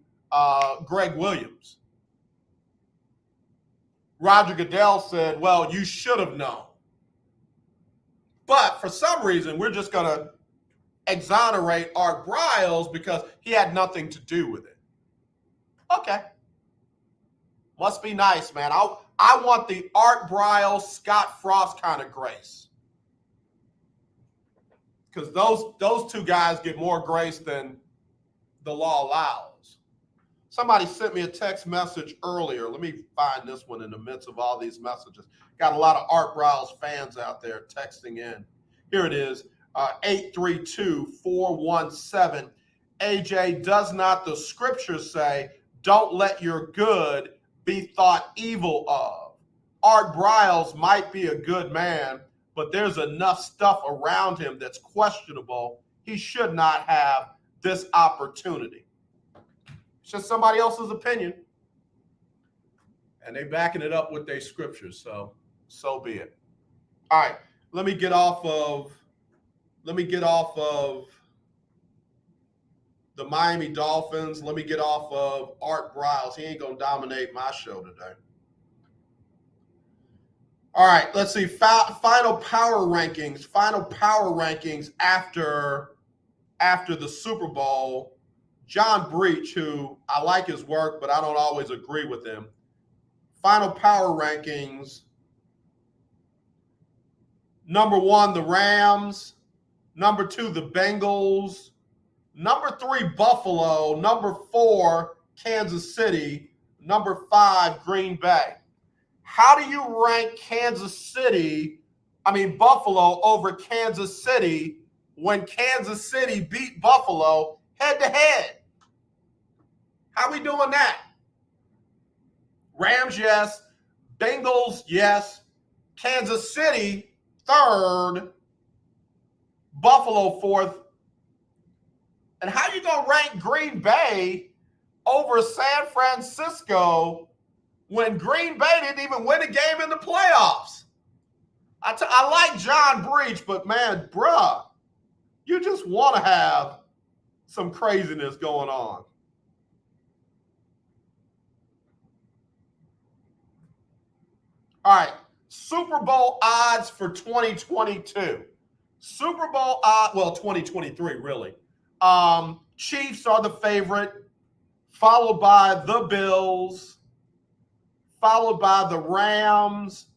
Greg Williams. Roger Goodell said, well, you should have known. But for some reason, we're just going to exonerate Art Briles because he had nothing to do with it. Okay. Must be nice, man. I want the Art Briles, Scott Frost kind of grace. Because those two guys get more grace than the law allows. Somebody sent me a text message earlier. Let me find this one in the midst of all these messages. Got a lot of Art Briles fans out there texting in. Here it is, 832-417. AJ, does not the scripture say, don't let your good be thought evil of? Art Briles might be a good man, but there's enough stuff around him that's questionable. He should not have this opportunity. It's just somebody else's opinion. And they backing it up with their scriptures, so be it. All right, let me get off of the Miami Dolphins. Let me get off of Art Briles. He ain't gonna dominate my show today. All right, let's see. Final power rankings. Final power rankings after the Super Bowl. John Breach, who I like his work, but I don't always agree with him. Final power rankings. Number 1, the Rams. Number 2, the Bengals. Number 3, Buffalo. Number 4, Kansas City. Number 5, Green Bay. How do you rank Buffalo over Kansas City when Kansas City beat Buffalo head to head. How we doing that? Rams, yes. Bengals, yes. Kansas City, third. Buffalo, fourth. And how you going to rank Green Bay over San Francisco when Green Bay didn't even win a game in the playoffs? I like John Breach, but man, bruh, you just want to have some craziness going on. All right, Super Bowl odds for 2022. Super Bowl odds, well, 2023, really. Chiefs are the favorite, followed by the Bills, followed by the Rams,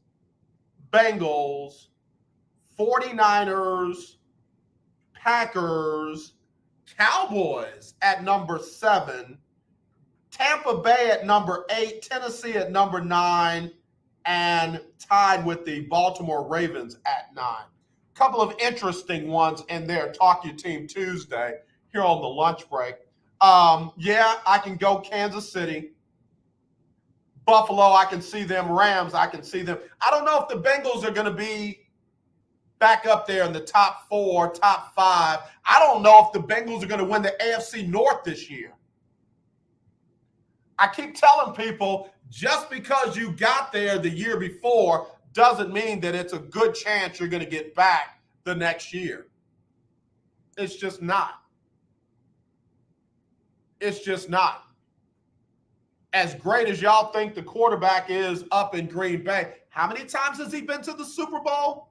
Bengals, 49ers, Packers, Cowboys at number 7, Tampa Bay at number 8, Tennessee at number 9, and tied with the Baltimore Ravens at 9. Couple of interesting ones in there. Talk Your Team Tuesday here on the lunch break. Yeah, I can go Kansas City. Buffalo, I can see them. Rams, I can see them. I don't know if the Bengals are going to be back up there in the top 4, top 5. I don't know if the Bengals are going to win the AFC North this year. I keep telling people, just because you got there the year before doesn't mean that it's a good chance you're going to get back the next year. It's just not. It's just not. As great as y'all think the quarterback is up in Green Bay, how many times has he been to the Super Bowl?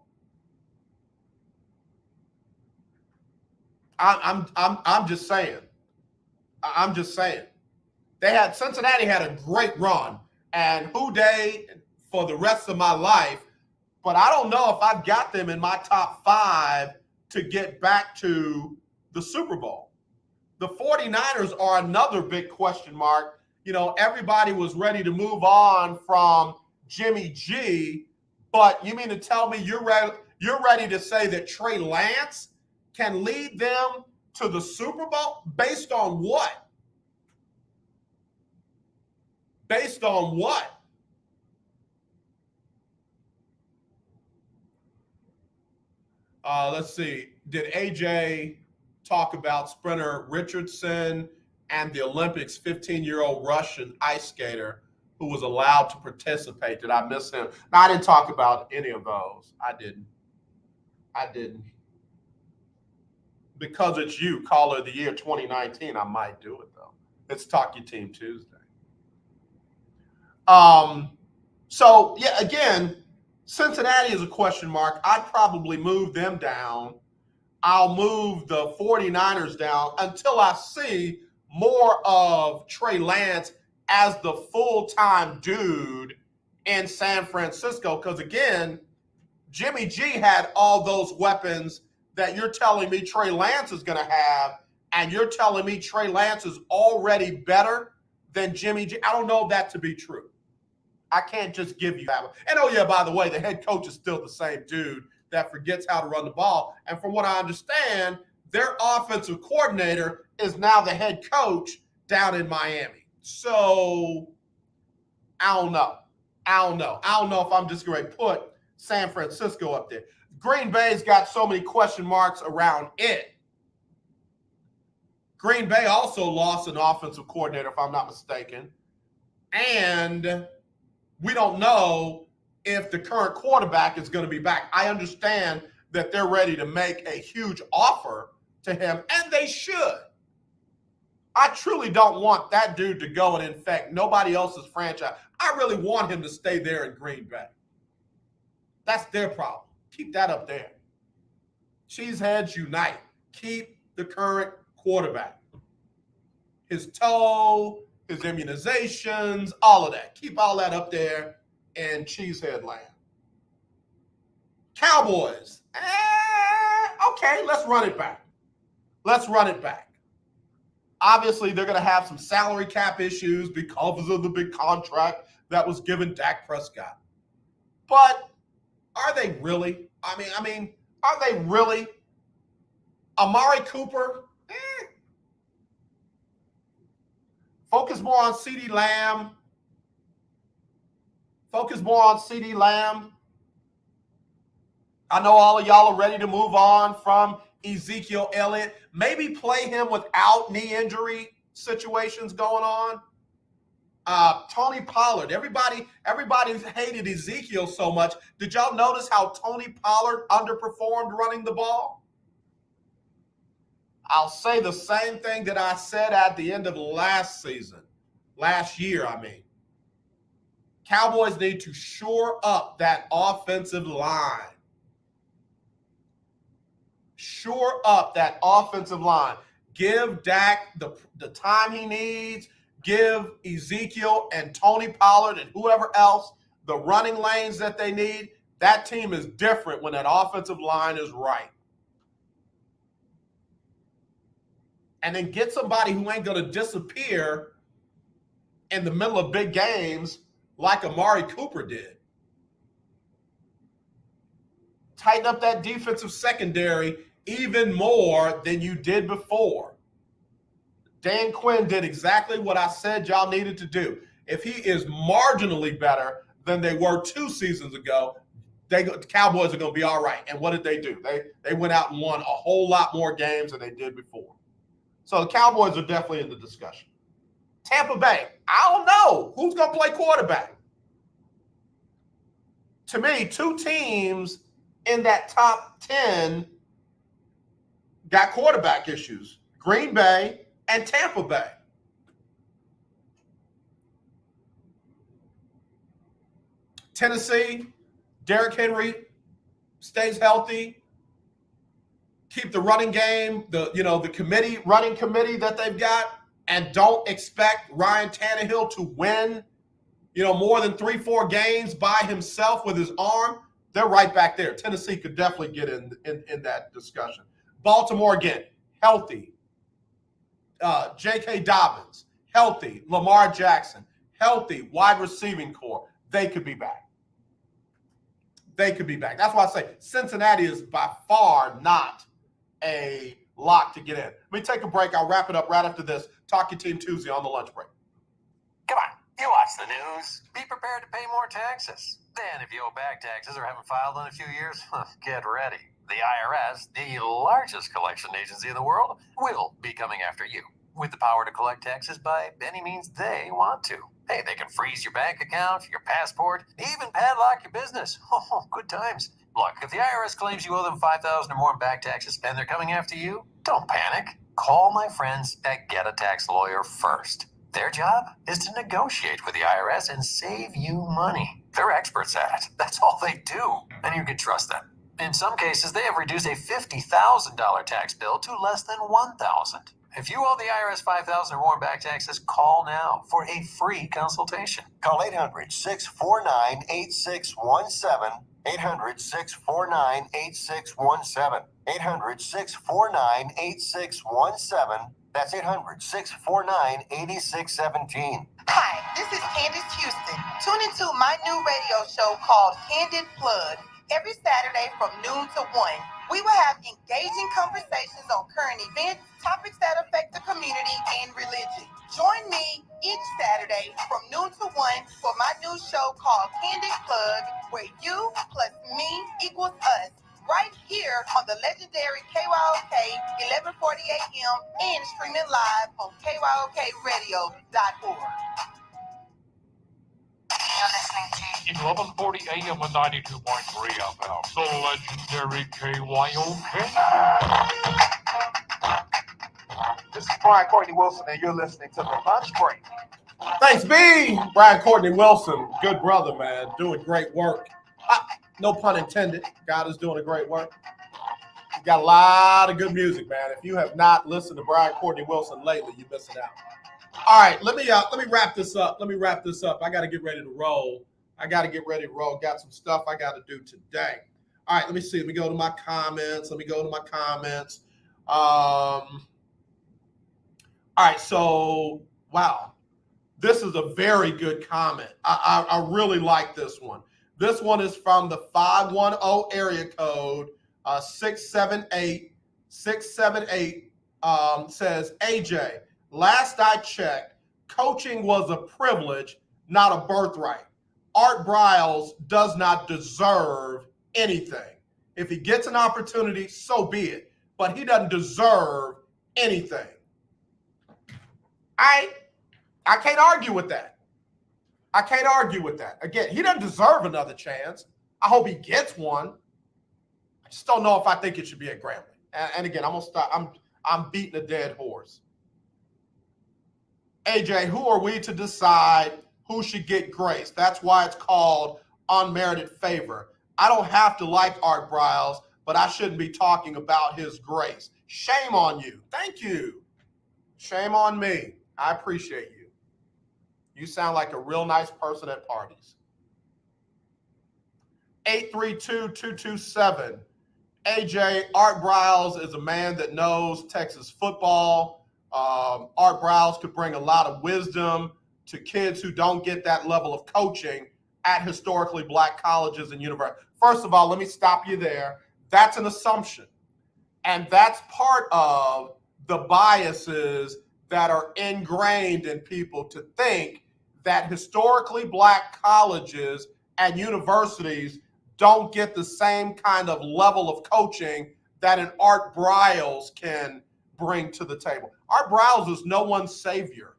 I'm just saying. I'm just saying. Cincinnati had a great run, and who dey for the rest of my life, but I don't know if I've got them in my top 5 to get back to the Super Bowl. The 49ers are another big question mark. You know, everybody was ready to move on from Jimmy G, but you mean to tell me you're ready to say that Trey Lance can lead them to the Super Bowl? Based on what? Based on what? Let's see. Did AJ talk about sprinter Richardson and the Olympics 15-year-old Russian ice skater who was allowed to participate? Did I miss him? No, I didn't talk about any of those. I didn't. Because it's you, Caller of the Year 2019, I might do it, though. It's Talk Your Team Tuesday. So, yeah, again, Cincinnati is a question mark. I'd probably move them down. I'll move the 49ers down until I see more of Trey Lance as the full-time dude in San Francisco. Because, again, Jimmy G had all those weapons that you're telling me Trey Lance is going to have, and you're telling me Trey Lance is already better than Jimmy G. I don't know that to be true. I can't just give you that one. And, oh, yeah, by the way, the head coach is still the same dude that forgets how to run the ball. And from what I understand, their offensive coordinator is now the head coach down in Miami. So I don't know. I don't know if I'm just going to put San Francisco up there. Green Bay's got so many question marks around it. Green Bay also lost an offensive coordinator, if I'm not mistaken. And we don't know if the current quarterback is going to be back. I understand that they're ready to make a huge offer to him, and they should. I truly don't want that dude to go and infect nobody else's franchise. I really want him to stay there in Green Bay. That's their problem. Keep that up there. Cheeseheads unite. Keep the current quarterback. His toe, his immunizations, all of that. Keep all that up there in Cheesehead land. Cowboys. Okay, let's run it back. Obviously, they're going to have some salary cap issues because of the big contract that was given Dak Prescott. But are they really? I mean, are they really? Amari Cooper? Focus more on CeeDee Lamb. Focus more on CeeDee Lamb. I know all of y'all are ready to move on from Ezekiel Elliott. Maybe play him without knee injury situations going on. Tony Pollard. Everybody hated Ezekiel so much. Did y'all notice how Tony Pollard underperformed running the ball? I'll say the same thing that I said at the end of last year, I mean. Cowboys need to shore up that offensive line. Shore up that offensive line. Give Dak the time he needs. Give Ezekiel and Tony Pollard and whoever else the running lanes that they need. That team is different when that offensive line is right. And then get somebody who ain't going to disappear in the middle of big games like Amari Cooper did. Tighten up that defensive secondary even more than you did before. Dan Quinn did exactly what I said y'all needed to do. If he is marginally better than they were 2 seasons ago, the Cowboys are going to be all right. And what did they do? They went out and won a whole lot more games than they did before. So the Cowboys are definitely in the discussion. Tampa Bay, I don't know. Who's going to play quarterback? To me, 2 teams in that top 10 got quarterback issues. Green Bay and Tampa Bay. Tennessee, Derrick Henry stays healthy. Keep the running game, the running committee that they've got, and don't expect Ryan Tannehill to win, more than 3-4 games by himself with his arm. They're right back there. Tennessee could definitely get in that discussion. Baltimore, again, healthy. J.K. Dobbins, healthy. Lamar Jackson, healthy. Wide receiving core. They could be back. That's why I say Cincinnati is by far not a lock to get in. Let me take a break. I'll wrap it up right after this. Talk Your Team Tuesday on the lunch break. Come on, you watch the news. Be prepared to pay more taxes. Then if you owe back taxes or haven't filed in a few years, get ready. The IRS, the largest collection agency in the world, will be coming after you with the power to collect taxes by any means they want to. Hey, they can freeze your bank account, your passport, even padlock your business. Oh, good times. Look, if the IRS claims you owe them $5,000 or more in back taxes and they're coming after you, don't panic. Call my friends at Get a Tax Lawyer first. Their job is to negotiate with the IRS and save you money. They're experts at it. That's all they do, and you can trust them. In some cases, they have reduced a $50,000 tax bill to less than $1,000. If you owe the IRS $5,000 or more in back taxes, call now for a free consultation. Call 800-649-8617. 800-649-8617. 800-649-8617. That's 800-649-8617. Hi, this is Candace Houston. Tune into my new radio show called Candid Plug. Every Saturday from noon to 1, we will have engaging conversations on current events, topics that affect the community, and religion. Join me each Saturday from noon to 1 for my new show called Candid Plug, where you plus me equals us, right here on the legendary KYOK 1140 AM and streaming live on KYOKradio.org. In 1140 AM and 92.3 FM, the legendary KYOK. This is Brian Courtney Wilson, and you're listening to The Lunch Break. Thanks, B. Brian Courtney Wilson. Good brother, man. Doing great work. No pun intended. God is doing a great work. He's got a lot of good music, man. If you have not listened to Brian Courtney Wilson lately, you're missing out. All right, let me wrap this up. I got to get ready to roll. Got some stuff I got to do today. All right, let me see. Let me go to my comments. All right, so, wow. This is a very good comment. I really like this one. This one is from the 510 area code, 678. Says, AJ, last I checked, coaching was a privilege, not a birthright. Art Briles does not deserve anything. If he gets an opportunity, so be it. But he doesn't deserve anything. I can't argue with that. I can't argue with that. Again, he doesn't deserve another chance. I hope he gets one. I just don't know if I think it should be at Grambling. And again, I'm gonna stop. I'm beating a dead horse. AJ, who are we to decide who should get grace? That's why it's called unmerited favor. I don't have to like Art Briles, but I shouldn't be talking about his grace. Shame on you. Thank you. Shame on me. I appreciate you. You sound like a real nice person at parties. 832-227. AJ, Art Briles is a man that knows Texas football. Art Briles could bring a lot of wisdom to kids who don't get that level of coaching at historically black colleges and universities. First of all, let me stop you there. That's an assumption. And that's part of the biases that are ingrained in people to think that historically black colleges and universities don't get the same kind of level of coaching that an Art Briles can bring to the table. Art Briles is no one's savior.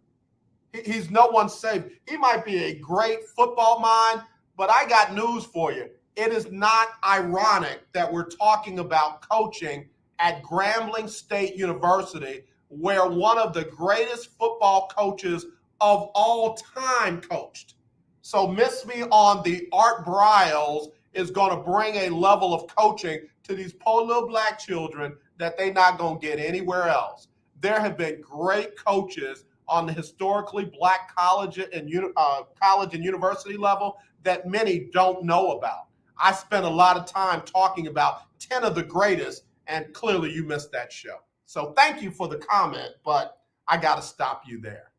He's no one's savior. He might be a great football mind, but I got news for you. It is not ironic that we're talking about coaching at Grambling State University, where one of the greatest football coaches of all time coached. So miss me on the Art Briles is going to bring a level of coaching to these poor little black children that they're not going to get anywhere else. There have been great coaches on the historically black college and university level that many don't know about. I spent a lot of time talking about 10 of the greatest, and clearly you missed that show. So thank you for the comment, but I got to stop you there.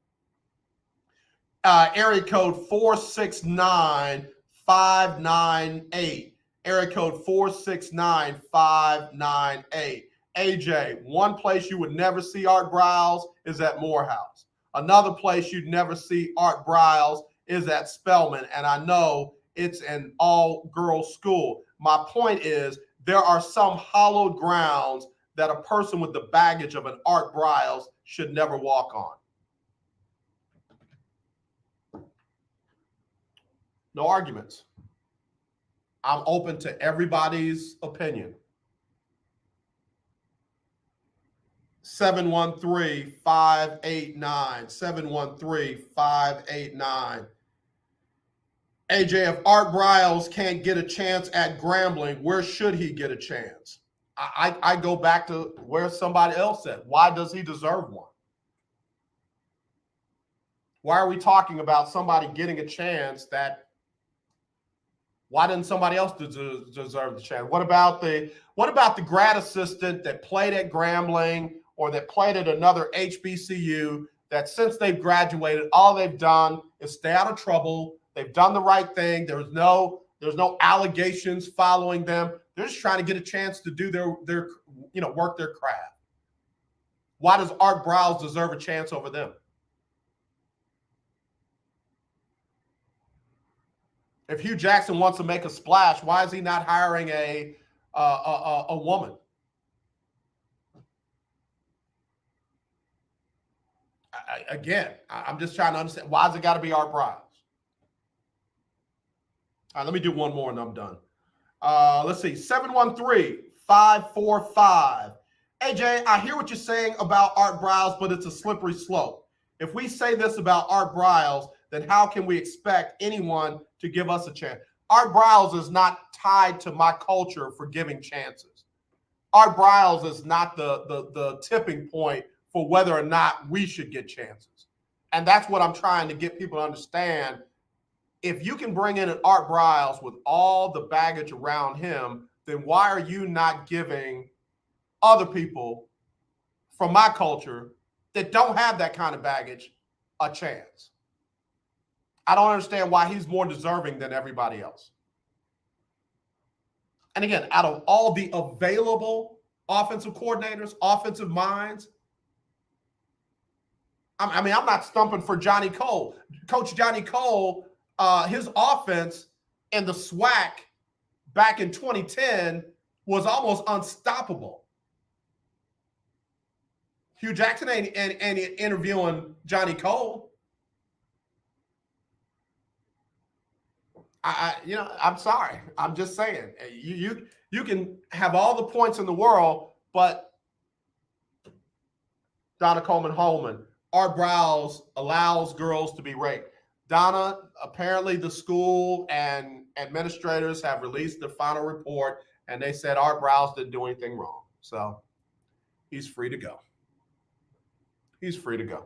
Area code 469-598. Area code 469-598. AJ, one place you would never see Art Briles is at Morehouse. Another place you'd never see Art Briles is at Spelman, and I know it's an all-girls school. My point is there are some hallowed grounds that a person with the baggage of an Art Briles should never walk on. No arguments. I'm open to everybody's opinion. 713-589. 713-589. AJ, if Art Briles can't get a chance at Grambling, where should he get a chance? I go back to where somebody else said. Why does he deserve one? Why are we talking about somebody getting a chance that why didn't somebody else deserve the chance? What about the grad assistant that played at Grambling or that played at another HBCU that since they've graduated, all they've done is stay out of trouble. They've done the right thing. There's no allegations following them. They're just trying to get a chance to do their work their craft. Why does Art Briles deserve a chance over them? If Hugh Jackson wants to make a splash, why is he not hiring a woman? I'm just trying to understand. Why has it got to be Art Briles? All right, let me do one more and I'm done. Let's see, 713-545. AJ, I hear what you're saying about Art Briles, but it's a slippery slope. If we say this about Art Briles, then how can we expect anyone to give us a chance? Art Briles is not tied to my culture for giving chances. Art Briles is not the tipping point for whether or not we should get chances. And that's what I'm trying to get people to understand. If you can bring in an Art Briles with all the baggage around him, then why are you not giving other people from my culture that don't have that kind of baggage a chance? I don't understand why he's more deserving than everybody else. And again, out of all the available offensive coordinators, offensive minds, I mean, I'm not stumping for Johnny Cole. Coach Johnny Cole, his offense in the SWAC back in 2010 was almost unstoppable. Hugh Jackson ain't interviewing Johnny Cole. I'm sorry. I'm just saying. You can have all the points in the world, but Donna Coleman-Holman, Art Browse allows girls to be raped. Donna, apparently the school and administrators have released the final report, and they said Art Browse didn't do anything wrong. So he's free to go. He's free to go.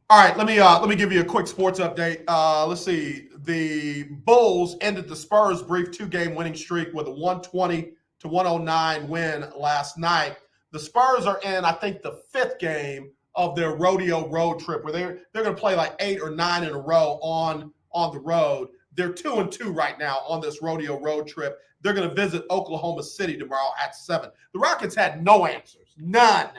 All right, let me give you a quick sports update. Let's see. The Bulls ended the Spurs' brief 2-game winning streak with a 120-109 win last night. The Spurs are in, I think, the 5th game of their rodeo road trip, where they're going to play like 8 or 9 in a row on the road. They're 2-2 right now on this rodeo road trip. They're going to visit Oklahoma City tomorrow at 7. The Rockets had no answers, none,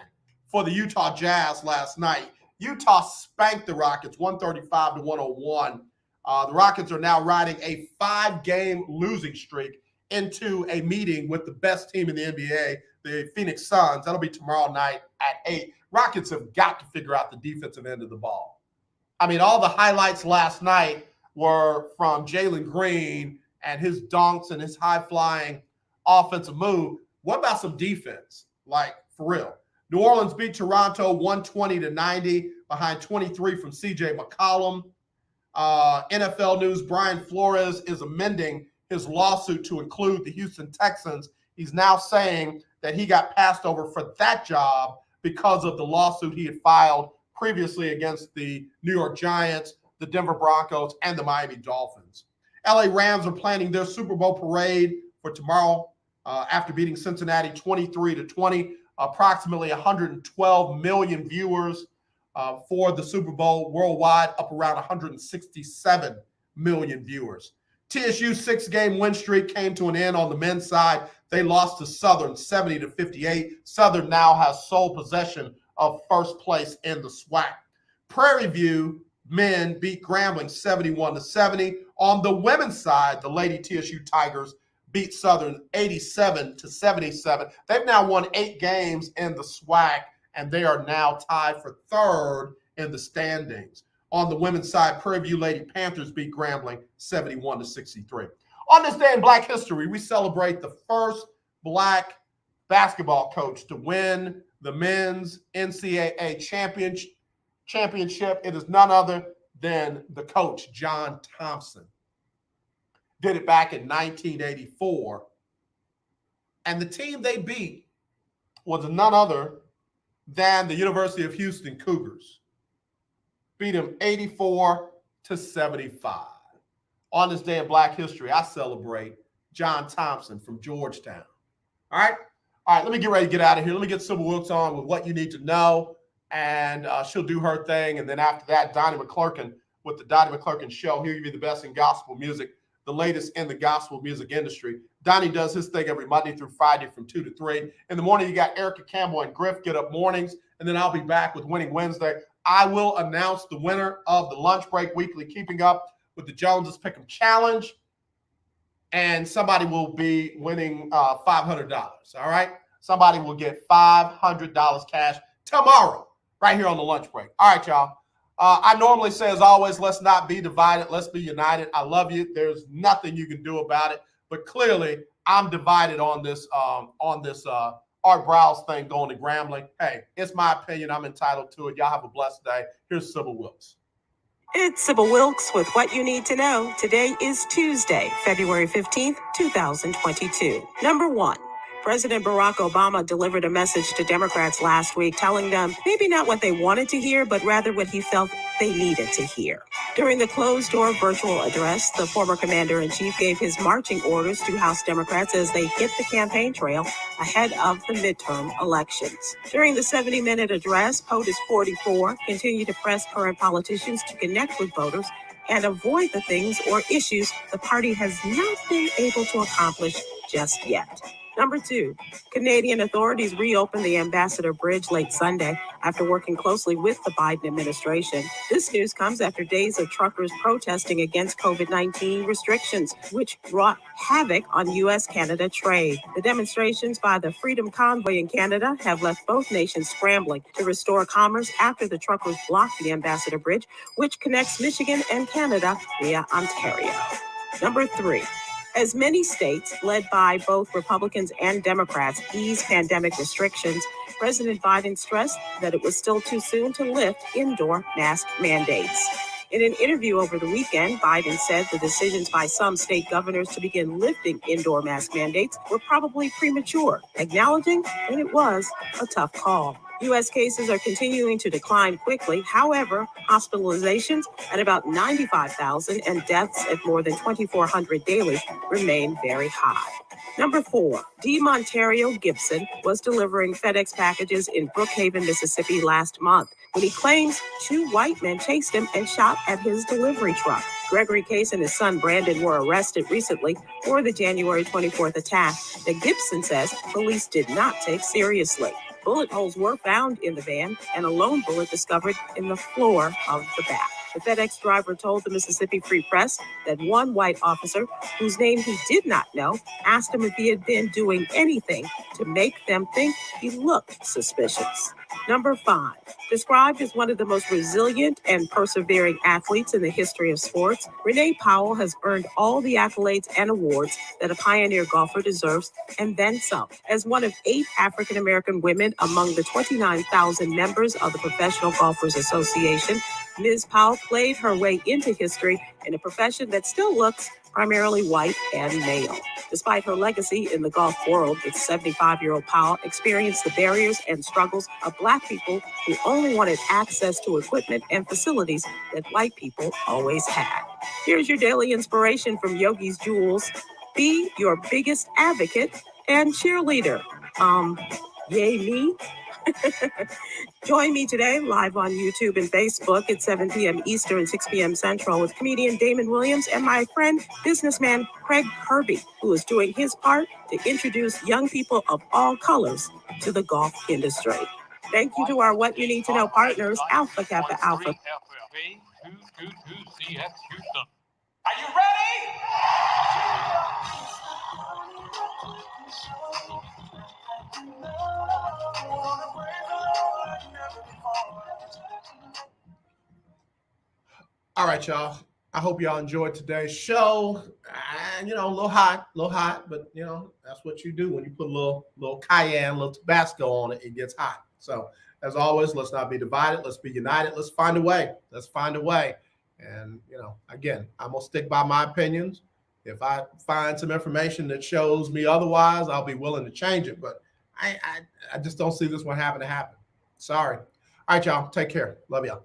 for the Utah Jazz last night. Utah spanked the Rockets 135-101. The Rockets are now riding a 5-game losing streak into a meeting with the best team in the NBA, the Phoenix Suns. That'll be tomorrow night at 8. Rockets have got to figure out the defensive end of the ball. I mean, all the highlights last night were from Jalen Green and his dunks and his high-flying offensive move. What about some defense? Like, for real. New Orleans beat Toronto 120-90 behind 23 from C.J. McCollum. NFL news, Brian Flores is amending his lawsuit to include the Houston Texans. He's now saying that he got passed over for that job because of the lawsuit he had filed previously against the New York Giants, the Denver Broncos, and the Miami Dolphins. LA Rams are planning their Super Bowl parade for tomorrow after beating Cincinnati 23-20. Approximately 112 million viewers for the Super Bowl worldwide, up around 167 million viewers. TSU's 6-game win streak came to an end on the men's side. They lost to Southern 70-58. Southern now has sole possession of first place in the SWAC. Prairie View men beat Grambling 71-70. On the women's side, the Lady TSU Tigers beat Southern 87-77. They've now won 8 games in the SWAC, and they are now tied for 3rd in the standings. On the women's side, Prairie View Lady Panthers beat Grambling 71-63. On this day in Black history, we celebrate the first Black basketball coach to win the men's NCAA championship. It is none other than the coach, John Thompson. Did it back in 1984. And the team they beat was none other than the University of Houston Cougars. Beat them 84-75. On this day in Black history, I celebrate John Thompson from Georgetown. All right, let me get ready to get out of here. Let me get Sybil Wilkes on with what you need to know, and she'll do her thing. And then after that, Donnie McClurkin with the Donnie McClurkin Show. He'll give you the best in gospel music, the latest in the gospel music industry. Donnie does his thing every Monday through Friday from 2 to 3. In the morning, you got Erica Campbell and Griff Get Up Mornings, and then I'll be back with Winning Wednesday. I will announce the winner of the Lunch Break Weekly Keeping Up with the Joneses Pick'em Challenge, and somebody will be winning $500. All right? Somebody will get $500 cash tomorrow right here on the Lunch Break. All right, y'all. I normally say, as always, let's not be divided. Let's be united. I love you. There's nothing you can do about it. But clearly, I'm divided on this Art Browse thing going to Grambling. Hey, it's my opinion. I'm entitled to it. Y'all have a blessed day. Here's Sybil Wilkes. It's Sybil Wilkes with what you need to know. Today is Tuesday, February 15th, 2022. Number 1. President Barack Obama delivered a message to Democrats last week telling them maybe not what they wanted to hear, but rather what he felt they needed to hear. During the closed-door virtual address, the former commander-in-chief gave his marching orders to House Democrats as they hit the campaign trail ahead of the midterm elections. During the 70-minute address, POTUS 44 continued to press current politicians to connect with voters and avoid the things or issues the party has not been able to accomplish just yet. Number 2, Canadian authorities reopened the Ambassador Bridge late Sunday after working closely with the Biden administration. This news comes after days of truckers protesting against COVID-19 restrictions, which wrought havoc on U.S.-Canada trade. The demonstrations by the Freedom Convoy in Canada have left both nations scrambling to restore commerce after the truckers blocked the Ambassador Bridge, which connects Michigan and Canada via Ontario. Number 3. As many states, led by both Republicans and Democrats, ease pandemic restrictions, President Biden stressed that it was still too soon to lift indoor mask mandates. In an interview over the weekend, Biden said the decisions by some state governors to begin lifting indoor mask mandates were probably premature, acknowledging that it was a tough call. U.S. cases are continuing to decline quickly. However, hospitalizations at about 95,000 and deaths at more than 2,400 daily remain very high. Number 4, DeMontario Gibson was delivering FedEx packages in Brookhaven, Mississippi last month when he claims 2 white men chased him and shot at his delivery truck. Gregory Case and his son Brandon were arrested recently for the January 24th attack that Gibson says police did not take seriously. Bullet holes were found in the van and a lone bullet discovered in the floor of the back. The FedEx driver told the Mississippi Free Press that one white officer, whose name he did not know, asked him if he had been doing anything to make them think he looked suspicious. Number 5, described as one of the most resilient and persevering athletes in the history of sports, Renee Powell has earned all the accolades and awards that a pioneer golfer deserves, and then some. As one of 8 African-American women among the 29,000 members of the Professional Golfers Association, Ms. Powell played her way into history in a profession that still looks primarily white and male. Despite her legacy in the golf world, the 75-year-old Powell experienced the barriers and struggles of Black people who only wanted access to equipment and facilities that white people always had. Here's your daily inspiration from Yogi's Jewels. Be your biggest advocate and cheerleader. Yay me? Join me today live on YouTube and Facebook at 7 p.m. Eastern, 6 p.m. Central with comedian Damon Williams and my friend, businessman Craig Kirby, who is doing his part to introduce young people of all colors to the golf industry. Thank you to our What You Need to Know partners, Alpha Kappa Alpha. FFA222CS Houston. Are you ready? All right, y'all. I hope y'all enjoyed today's show. And, a little hot, but, that's what you do when you put a little cayenne, a little Tabasco on it, it gets hot. So, as always, let's not be divided. Let's be united. Let's find a way. And, again, I'm going to stick by my opinions. If I find some information that shows me otherwise, I'll be willing to change it. But I just don't see this one having to happen. Sorry. All right, y'all. Take care. Love y'all.